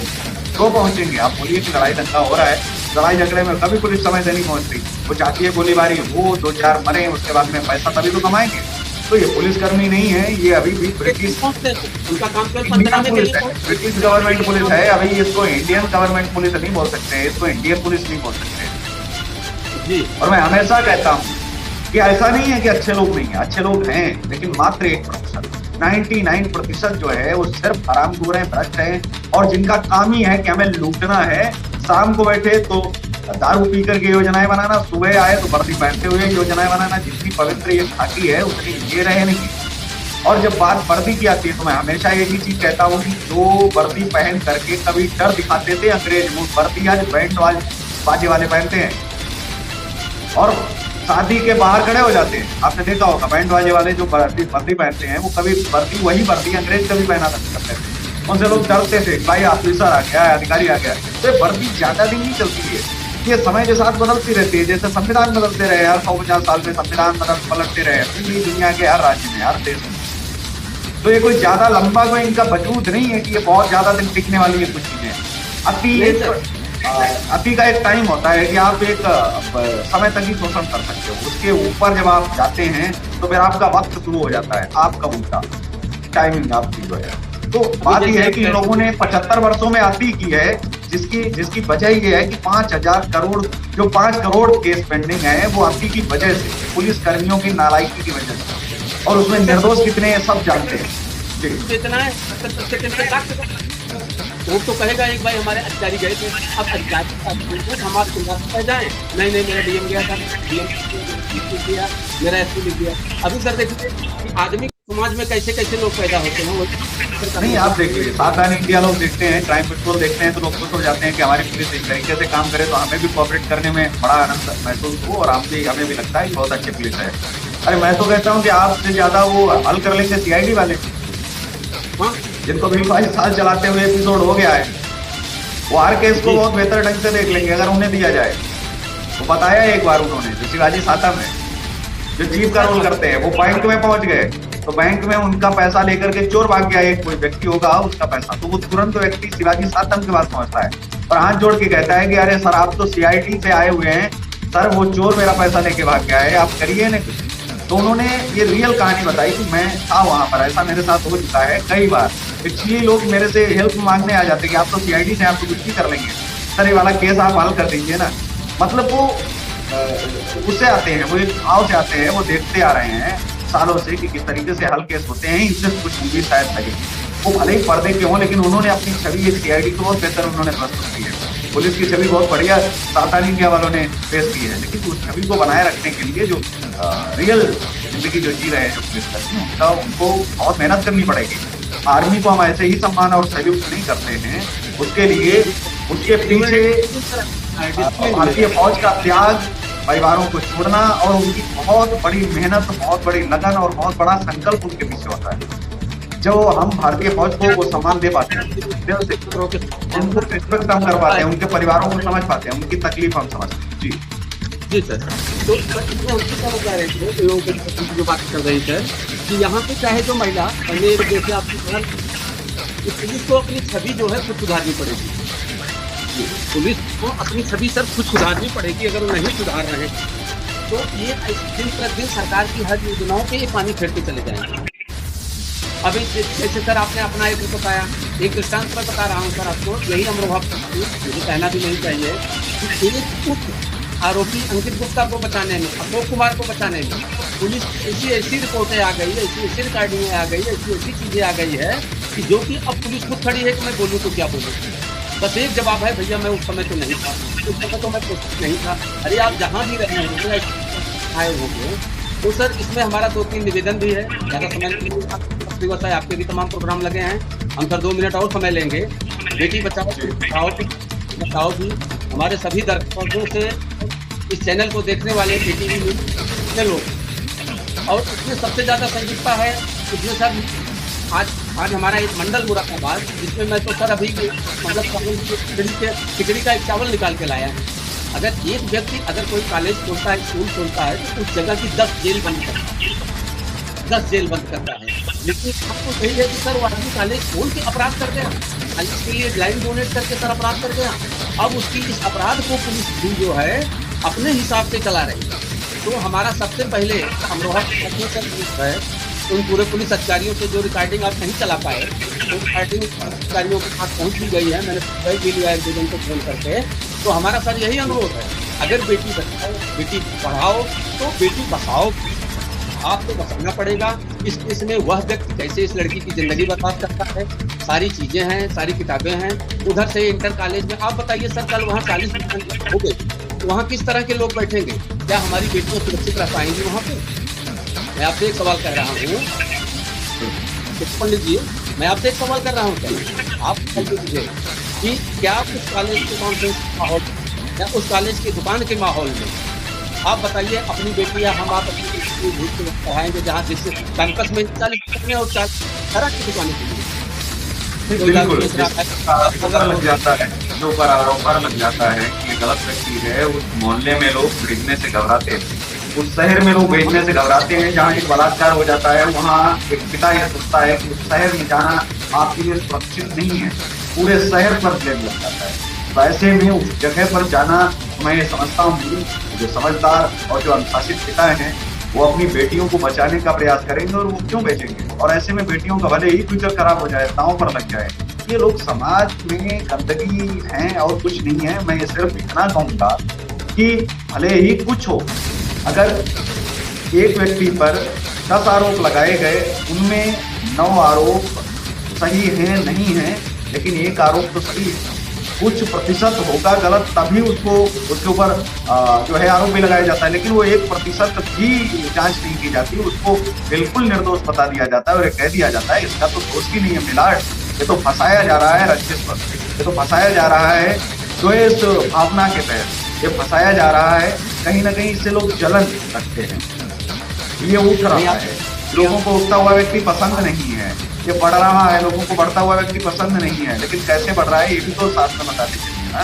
तो पहुंचेंगे। आप बोलिए कि लड़ाई दंगा हो रहा है, लड़ाई झगड़े में कभी पुलिस समय से नहीं पहुंचती, वो चाहती है गोलीबारी हो, 2-4 मरे, उसके बाद में पैसा तभी तो कमाएंगे। तो ये पुलिसकर्मी नहीं है, ये अभी भी ब्रिटिश उनका काम पुलिस है, ब्रिटिश गवर्नमेंट पुलिस है। अभी इसको इंडियन गवर्नमेंट पुलिस नहीं बोल सकते, इसको इंडियन पुलिस नहीं बोल सकते जी। और मैं हमेशा कहता हूँ कि ऐसा नहीं है कि अच्छे लोग नहीं है, अच्छे लोग हैं, लेकिन मात्र 1%, 99% जो है वो सिर्फ हरामखोर हैं, भ्रष्ट हैं, और जिनका काम ही है कि हमें लूटना है। शाम को बैठे तो दारू पी करके योजनाएं बनाना, सुबह आए तो वर्दी पहनते हुए योजनाएं बनाना। जितनी पवित्र ये खाकी है उतनी ये रहे नहीं। और जब बात वर्दी की आती है तो मैं हमेशा एक ही चीज कहता हूँ कि जो वर्दी पहन करके कभी डर दिखाते थे अंग्रेज, वो वर्दी आज बैंड बाजे वाले पहनते हैं और शादी के बाहर खड़े हो जाते हैं। आपने देखा होगा बैंड बाजे वाले जो वर्दी पहनते हैं, वो कभी वर्दी, वही वर्दी अंग्रेज कभी पहना करते थे, उनसे लोग डरते थे, भाई ऑफिसर आ गया, अधिकारी आ गया। तो वर्दी ज्यादा दिन नहीं चलती है, ये समय के साथ बदलती रहती है। जैसे संविधान बदलते रहे, हर 150 साल में संविधान पलटते रहे पूरी दुनिया के हर राज्य में, हर देश में। तो ये कोई ज्यादा लंबा कोई इनका वजूद नहीं है कि ये बहुत ज्यादा दिन टिकने वाली है कुछ चीजें। अति का एक टाइम होता है कि आप एक समय तक ही शोषण कर सकते हो, उसके ऊपर जब आप जाते हैं तो फिर आपका वक्त शुरू हो जाता है, आपका उल्टा टाइमिंग आपकी जो है। तो बात यह है कि लोगों ने 75 वर्षों में अति की है, जिसकी वजह ये है कि 5000 करोड़, जो 5 करोड़ केस पेंडिंग है, वो अति की वजह से, पुलिस कर्मियों की नालायकी की वजह से, और उसमें निर्दोष कितने हैं सब जानते हैं। कितना है वो तो कहेगा एक भाई हमारे अधिकारी गए थे, अब अधिकारी हमारे सुविधा जाए, नहीं मेरा डीएम गया था, डीएम किया, मेरा एसपी लिख दिया। अभी सर देखिए आदमी समाज में कैसे कैसे लोग पैदा होते हैं, वो नहीं आप देखिए, सावधान इंडिया लोग देखते हैं, क्राइम पेट्रोल देखते हैं तो लोग खुश हो जाते हैं कि हमारी पुलिस इस तरीके से काम करे तो हमें भी कोऑपरेट करने में बड़ा आनंद महसूस हो, और हमें भी लगता है कि बहुत अच्छी पुलिस है। अरे मैं तो कहता हूँ कि आपसे ज्यादा वो हल कर लेंगे CID वाले, जिनको 22 साल चलाते हुए एपिसोड हो गया है, वो हर केस को बहुत बेहतर ढंग से देख लेंगे अगर उन्हें दिया जाए। वो बताया एक बार उन्होंने, जो शिवाजी सातम है, जो चीफ का रोल करते हैं, वो बैंक में पहुंच गए तो बैंक में उनका पैसा लेकर के चोर भाग गया, एक कोई व्यक्ति होगा उसका पैसा, तो वो तुरंत व्यक्ति शिवाजी सातम के पास पहुंचता है और हाथ जोड़ के कहता है कि अरे सर आप तो CID से आए हुए हैं, सर वो चोर मेरा पैसा लेके भाग गया है, आप करिए ना कुछ। तो उन्होंने ये रियल कहानी बताई कि मैं था वहां पर, ऐसा मेरे साथ हो चुका है कई बार, इसलिए लोग मेरे से हेल्प मांगने आ जाते हैं कि आप तो CID से, आप तो कुछ भी कर लेंगे, सर ये वाला केस आप हल कर दीजिए ना। मतलब वो उससे आते हैं, वो एक भाव से आते हैं, वो देखते आ रहे हैं सालों से कि किस तरीके से हल केस होते हैं, इससे कुछ मूवी शायद लगे, वो भले ही पर्दे के हों, लेकिन उन्होंने अपनी छवि एक CID को बहुत बेहतर उन्होंने प्रस्तुत की है। पुलिस की छवि बहुत बढ़िया सावधान इंडिया वालों ने पेश की है, लेकिन उस छवि को बनाए रखने के लिए जो रियल जिंदगी जो जी रहे हैं जो पुलिसकर्मी, उनको बहुत मेहनत करनी पड़ेगी। आर्मी को हम ऐसे ही सम्मान और सैल्यूट नहीं करते हैं, उसके लिए उसके पीछे भारतीय फौज का त्याग, परिवारों को छोड़ना और उनकी बहुत बड़ी मेहनत, बहुत बड़ी लगन और बहुत बड़ा संकल्प उनके पीछे होता है। जो हम भारतीय फौज को वो सम्मान दे पाते हैं, दिल से उनको रिस्पेक्ट हम कर पाते हैं, उनके परिवारों को समझ पाते हैं, उनकी तकलीफ हम समझते हैं। जी जी सर, तो इसमें उनकी क्या बता रहे थे लोगों की जो बात कर रही सर, कि यहाँ पे चाहे जो महिला पहले जैसे आपकी बात, पुलिस को अपनी छवि जो है खुद सुधारनी पड़ेगी। पुलिस को अपनी छवि सर खुद सुधारनी पड़ेगी। अगर वो नहीं सुधार रहे तो ये दिन प्रतिदिन सरकार की हर योजनाओं पे ये पानी फेरते चले जाएंगे। अभी जैसे सर आपने अपना एक बताया, एक दृष्टांत पर बता रहा हूँ सर आपको, यही अमरोहा मुझे कहना भी नहीं चाहिए कि एक आरोपी अंकित गुप्ता को बचाने में, अशोक कुमार को बचाने में पुलिस ऐसी रिपोर्टें आ गई, ऐसी रिकॉर्डिंगें आ गई, ऐसी चीजें आ गई है कि जो कि अब पुलिस खुद खड़ी है कि मैं बोलूँ तो क्या बोलूँ। बस एक जवाब है, भैया मैं उस समय तो नहीं था, उस समय तो मैं कोशिश नहीं था। अरे आप जहाँ भी रहे होंगे आए होंगे तो सर इसमें हमारा 2-3 निवेदन भी है। ज़्यादा समय नहीं, दिवस है आपके भी तमाम प्रोग्राम लगे हैं, हम सर 2 मिनट और समय लेंगे। बेटी बचाओ भी हमारे सभी दर्शकों से, इस चैनल को देखने वाले PTV न्यूज़ के लोग, और इसमें सबसे ज़्यादा संजीवता है इसमें सर आज हमारा एक मंडल मुरादाबाद, जिसमें मैं तो सर अभी मतलब खिचड़ी का एक चावल निकाल के लाया है। अगर एक व्यक्ति अगर कोई कॉलेज खोलता है, स्कूल खोलता है, तो उस जगह की 10 जेल बंद करता है, 10 जेल बंद करता है। लेकिन आपको सही है कि सर वो आदमी कॉलेज खोल के अपराध कर गया, कॉलेज के लिए ब्लाइंड डोनेट करके सर अपराध कर गया। अब उसकी इस अपराध को पुलिस भी जो है अपने हिसाब से चला रही है। तो हमारा सबसे पहले अमरोहा है उन पूरे पुलिस अधिकारियों से जो रिकॉर्डिंग आप नहीं चला पाए, तो रिकॉर्डिंग अधिकारियों के पास पहुँच भी गई है, मैंने सुबह भी लिया एक दो जन को फोन करके। तो हमारा सर यही अनुरोध है, अगर बेटी बचाओ बेटी पढ़ाओ तो बेटी बचाओ, आपको बचाना पड़ेगा। इस केस में वह व्यक्ति कैसे इस लड़की की जिंदगी बर्बाद करता है, सारी चीजें हैं, सारी किताबें हैं। उधर से इंटर कॉलेज में आप बताइए सर, कल वहाँ 40% हो गए तो वहाँ किस तरह के लोग बैठेंगे? क्या हमारी बेटियां सुरक्षित रह पाएंगी वहाँ पे? मैं आपसे एक सवाल कर रहा हूँ पंडित जी, मैं आपसे एक सवाल कर रहा हूँ, क्या आप मुझे कि क्या उस कॉलेज के कॉन्फ्रेंस माहौल या उस कॉलेज की दुकान के माहौल में आप बताइए अपनी बेटी या हम आप अपनी बेटी को पढ़ाएंगे जहाँ जिससे कैंपस में 40% और 40 तरह की दुकानें लग जाता है, जो पर आरोप लग जाता है कि गलत व्यक्ति है, उस मोहल्ले में लोग भेजने से घबराते हैं, उस शहर में लोग भेजने से घबराते हैं जहाँ एक बलात्कार हो जाता है। वहाँ एक पिता यह सोचता है कि उस शहर में जाना आपके लिए सुरक्षित नहीं है, पूरे शहर पर ब्लेम लग जाता है। तो ऐसे में उस जगह पर जाना मैं ये समझता हूँ जो समझदार और जो अनुशासित पिता हैं वो अपनी बेटियों को बचाने का प्रयास करेंगे, और वो क्यों बेचेंगे। और ऐसे में बेटियों का भले ही फ्यूचर खराब हो जाए, दांव पर लग जाए, ये लोग समाज में गंदगी हैं और कुछ नहीं है। मैं ये सिर्फ इतना कहूँगा कि भले ही कुछ हो, अगर एक व्यक्ति पर 10 आरोप लगाए गए, उनमें 9 आरोप सही हैं नहीं हैं, लेकिन एक आरोप तो सही है, कुछ प्रतिशत होगा गलत, तभी उसको उसके ऊपर जो है आरोप भी लगाया जाता है। लेकिन वो 1% भी जांच नहीं की जाती, उसको बिल्कुल निर्दोष बता दिया जाता है और कह दिया जाता है इसका तो दोष ही नहीं है मिलाट, ये तो फंसाया जा रहा है रंजित पर, ये तो फंसाया जा रहा है द्वेष भावना के तहत, ये फंसाया जा रहा है। कहीं ना कहीं इससे लोग जलन रखते हैं, ये उठ रहा है, लोगों को उठता हुआ व्यक्ति पसंद नहीं है, ये बढ़ रहा है, लोगों को बढ़ता हुआ व्यक्ति पसंद नहीं है। लेकिन कैसे बढ़ रहा है ये भी तो साथ में बताते चलिए ना।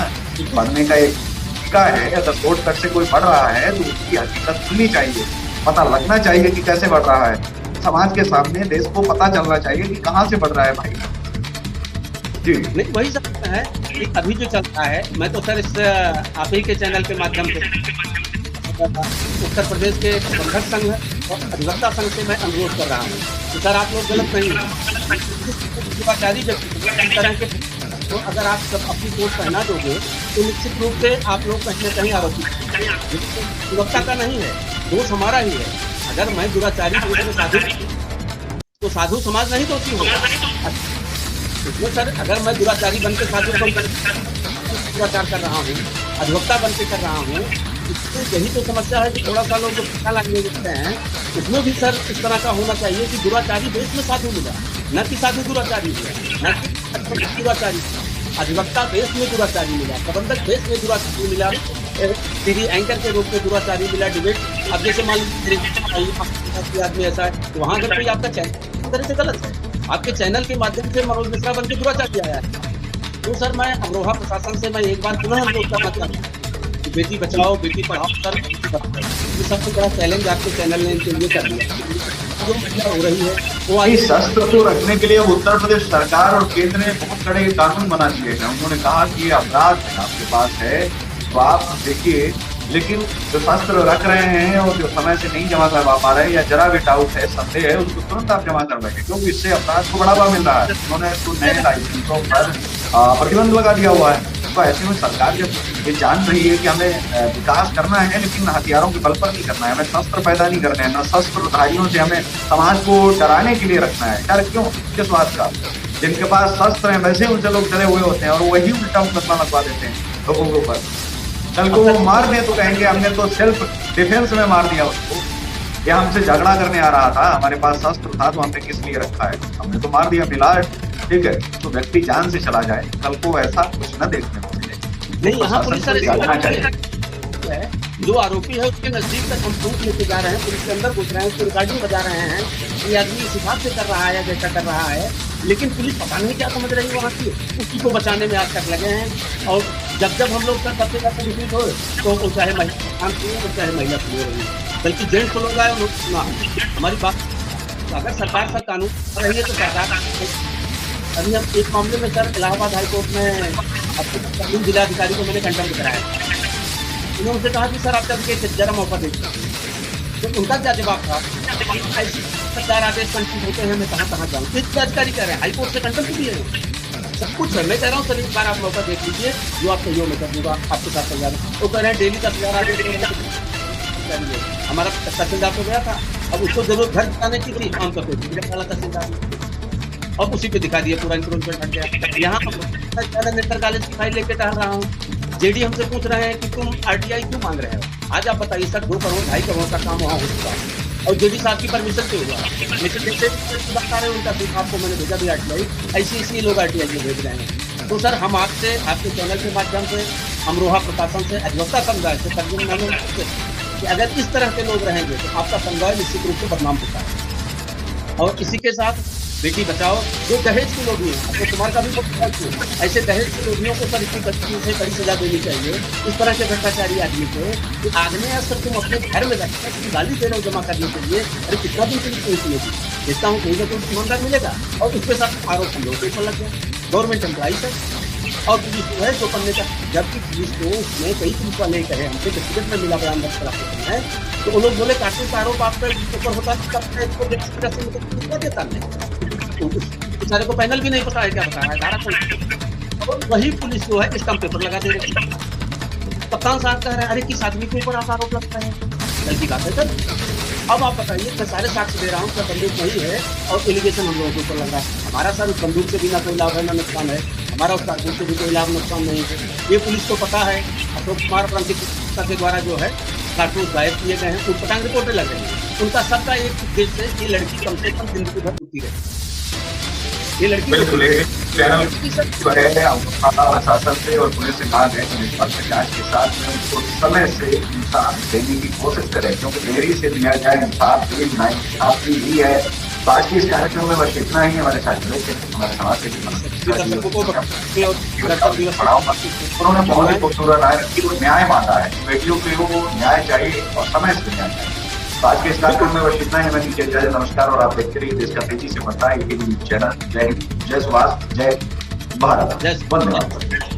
बढ़ने का एक तरीका है, अगर शॉर्टकट से कोई बढ़ रहा है तो उसकी हकीकत सुननी चाहिए, पता लगना चाहिए कि कैसे बढ़ रहा है। समाज के सामने देश को पता चलना चाहिए कि कहाँ से बढ़ रहा है भाई। जी नहीं, वही सकता है कि अभी जो चल रहा है, मैं तो सर इस आप ही के चैनल के माध्यम से उत्तर प्रदेश के प्रबंधक संघ और अधिवक्ता संघ से मैं अनुरोध कर रहा हूँ कि सर आप लोग गलत नहीं हैं, इस तरह के तो अगर आप सब अपनी कोट पहना दोगे तो निश्चित रूप से आप लोग कहीं न कहीं आरोपी, अधिवक्ता का नहीं है, दोष हमारा ही है। अगर मैं दुराचारी साधु तो साधु समाज नहीं दोषी होगा। इसमें सर अगर मैं दुराचारी बनकर साधु दुराचार कर रहा हूँ, अधिवक्ता बनकर कर रहा हूँ, इसमें यही तो समस्या है कि थोड़ा सा लोग जो पता लगने लगते हैं उसमें भी सर इस तरह का होना चाहिए कि दुराचारी बेस में साधु मिला, न कि साधु दुराचारी मिला, न कि दुराचारी, अधिवक्ता बेस में दुराचारी मिला, प्रबंधक बेस में दुराचारी मिला, टीवी एंकर के रूप में दुराचारी मिला, डिबेट। अब जैसे मान लीजिए आदमी ऐसा है तो वहाँ अगर कोई आपका चैनल तरह से गलत है आपके चैनल के माध्यम से मनोज मिश्रा बन के दुराचार किया है। तो सर मैं अमरोहा प्रशासन से मैं एक बार पुनः अनुरोध करना चाहता हूँ कि बेटी बचाओ बेटी पढ़ाओ सर, ये सबसे बड़ा चैलेंज आपके चैनल ने इनके लिए कर दिया। जो महिला हो रही है वो आई शस्त्र को रखने के लिए उत्तर प्रदेश सरकार और केंद्र ने बहुत कड़े कानून बना दिए हैं। उन्होंने कहा कि अपराध आपके पास है तो आप देखिए, लेकिन जो शस्त्र रख रहे हैं और जो समय से नहीं जमा करवा पा रहे हैं या जरा भी डाउट है, संदेह है, उसको तुरंत आप जमा करवाइए, क्योंकि इससे अपराध को बढ़ावा मिल रहा है। उन्होंने तो नए लाइसेंसों पर प्रतिबंध लगा दिया हुआ है। तो ऐसे में सरकार जब ये जान रही है कि हमें विकास करना है लेकिन हथियारों के बल पर नहीं करना है, हमें शस्त्र पैदा नहीं करना है, न शस्त्रधारियों से हमें समाज को डराने के लिए रखना है। डर क्यों? किस बात का? जिनके पास शस्त्र है वैसे उनसे लोग डरे हुए होते हैं और वही उल्टा मुकदमा लगवा देते हैं लोगों के ऊपर। कल को वो मार दे तो कहेंगे हमने तो सेल्फ डिफेंस में मार दिया उसको, या हमसे झगड़ा करने आ रहा था, हमारे पास शस्त्र था तो हमने किस लिए रखा है, हमने तो मार दिया बिलाट। ठीक है, तो व्यक्ति जान से चला जाए, कल को ऐसा कुछ न देखने को मिले। नहीं, यहाँ पुलिस है जो आरोपी है उसके नजदीक तक हम प्रूफ लेके जा रहे हैं, पुलिस के अंदर घुस रहे हैं, उसकी रिकॉर्डिंग बजा रहे हैं, ये आदमी इस हिसाब से कर रहा है जैसा कर रहा है, लेकिन पुलिस पता नहीं क्या समझ रही है वहाँ की, उसी को बचाने में आज तक लगे हैं। और जब हम लोग सर सबसे ज्यादा डिफीट हो तो वो चाहे महिला चाहे महिला प्रिय रही, बल्कि जेंट्स लोग आए लोग सुना हमारी बात। अगर सरकार सर कानून कर रही है तो सरकार, अभी हम एक मामले में सर इलाहाबाद हाईकोर्ट में अपने जिलाधिकारी को मैंने कंटेम्प्ट कराया, उन्होंने उनसे कहा कि सर आप तक जरा मौका देखिए, तो उनका क्या जवाब था, ऐसी सरकार आदेश कंटेम्प्ट होते हैं मैं कहाँ जाऊँ, जिलाधिकारी कह रहे हैं हाईकोर्ट से कंटेम्प्ट भी है, सब कुछ है। मैं कह रहा हूँ सर एक बार आप मौका देख लीजिए, जो आप सहयोग में कर दूंगा आपके साथ तैयार। वो कह रहे हैं डेली 10,000 आदेश हमारा तहसीलदार तो गया था, अब उसको जरूरत घर जाने की थी, काम करते थे वाला तहसीलदार, और उसी पे दिखा दिया पूरा इंक्रोचमेंट हट गया। यहाँ नेशनल कॉलेज की फाइल लेके टहल रहा हूँ, जेडी हमसे पूछ रहे हैं कि तुम आरटीआई क्यों मांग रहे हो। आज आप बताइए सर 2 करोड़ 2.5 करोड़ का काम वहाँ हो चुका है और जेडी साहब की परमिशन से हुआ, लेकिन जैसे बता रहे हैं उनका सिर्फ आपको मैंने भेजा भी आरटीआई, ऐसे लोग आरटीआई में भेज रहे हैं। तो सर हम आपसे आपके चैनल के माध्यम से अमरोहा प्रशासन से अधिवक्ता समुदाय से तर्जुमान कि अगर इस तरह के लोग रहेंगे तो आपका समुदाय निश्चित रूप से बदनाम होता है। और इसी के साथ बेटी बचाओ, जो दहेज के लोभी हैं, अक्षय कुमार का भी बहुत ऐसे दहेज के लोभियों को सर इतनी से कड़ी सजा देनी चाहिए इस तरह के भ्रष्टाचारी आदमी को कि आग्नेय सर तुम अपने घर में रखकर गाली दे रहे हो जमा करने के लिए, अरे कितना दिन पुलिस नहीं मिलेगी, देखता हूँ कहीं ना कहीं ईमानदार मिलेगा। और उसके साथ आरोप हम लोगों के ऊपर लग गया, गवर्नमेंट एम्प्लॉई सर और पुलिस जो है जो करने का, जबकि पुलिस को उसमें कई पुलिस वाले कहे हमसे व्यक्तिगत में मिला बयान दर्ज कराते हैं, तो वो लोग बोले काटने का आरोप आपके ऊपर होता है, देता नहीं बेचारे को पैनल भी नहीं पता है क्या बता रहा है धारा कौन, और वही पुलिस जो है स्टम्प पेपर लगा दे रही है। कप्तान साहब कह रहे हैं अरे किस आदमी के ऊपर आरोप लगता है, गलती बात है सर। अब आप बताइए मैं सारे साक्ष्य दे रहा हूँ, क्या बंदूक नहीं है और एलिगेशन हम लोगों के ऊपर लग रहा है। हमारा सर उस बंदूक से भी ना कोई लाभ है ना नुकसान है, हमारा उस कारतूस से भी कोई लाभ नुकसान नहीं है, ये पुलिस को पता है। अशोक कुमार के द्वारा जो है कारतूस गायब किए गए हैं, उटपटांग रिपोर्टें लग रही है, उनका सबका एक उद्देश्य है कि लड़की कम से कम जिंदगी भर छूती रहे। ये लड़की चैनल प्रशासन से और पुलिस से कहा गया कि निष्पक्ष जांच के साथ में उनको समय से इंसाफ देने की कोशिश करें, क्योंकि देरी से दिया जाए इंसाफ भी ही है। तो आज के इस कार्यक्रम में बस इतना ही। हमारे साथ हमारे समाज से उन्होंने बहुत ही खूबसूरत राय रखी, वो न्याय मांगा है, बेटियों को वो न्याय चाहिए और समय से न्याय चाहिए। तो आज के इस कार्यक्रम में बस इतना ही। मैं नीचे जय नमस्कार, और आप देखते रहिए देश का तेजी से बढ़ता है चैनल। जय हिंद, जय सुभाष, जय भारत, धन्यवाद।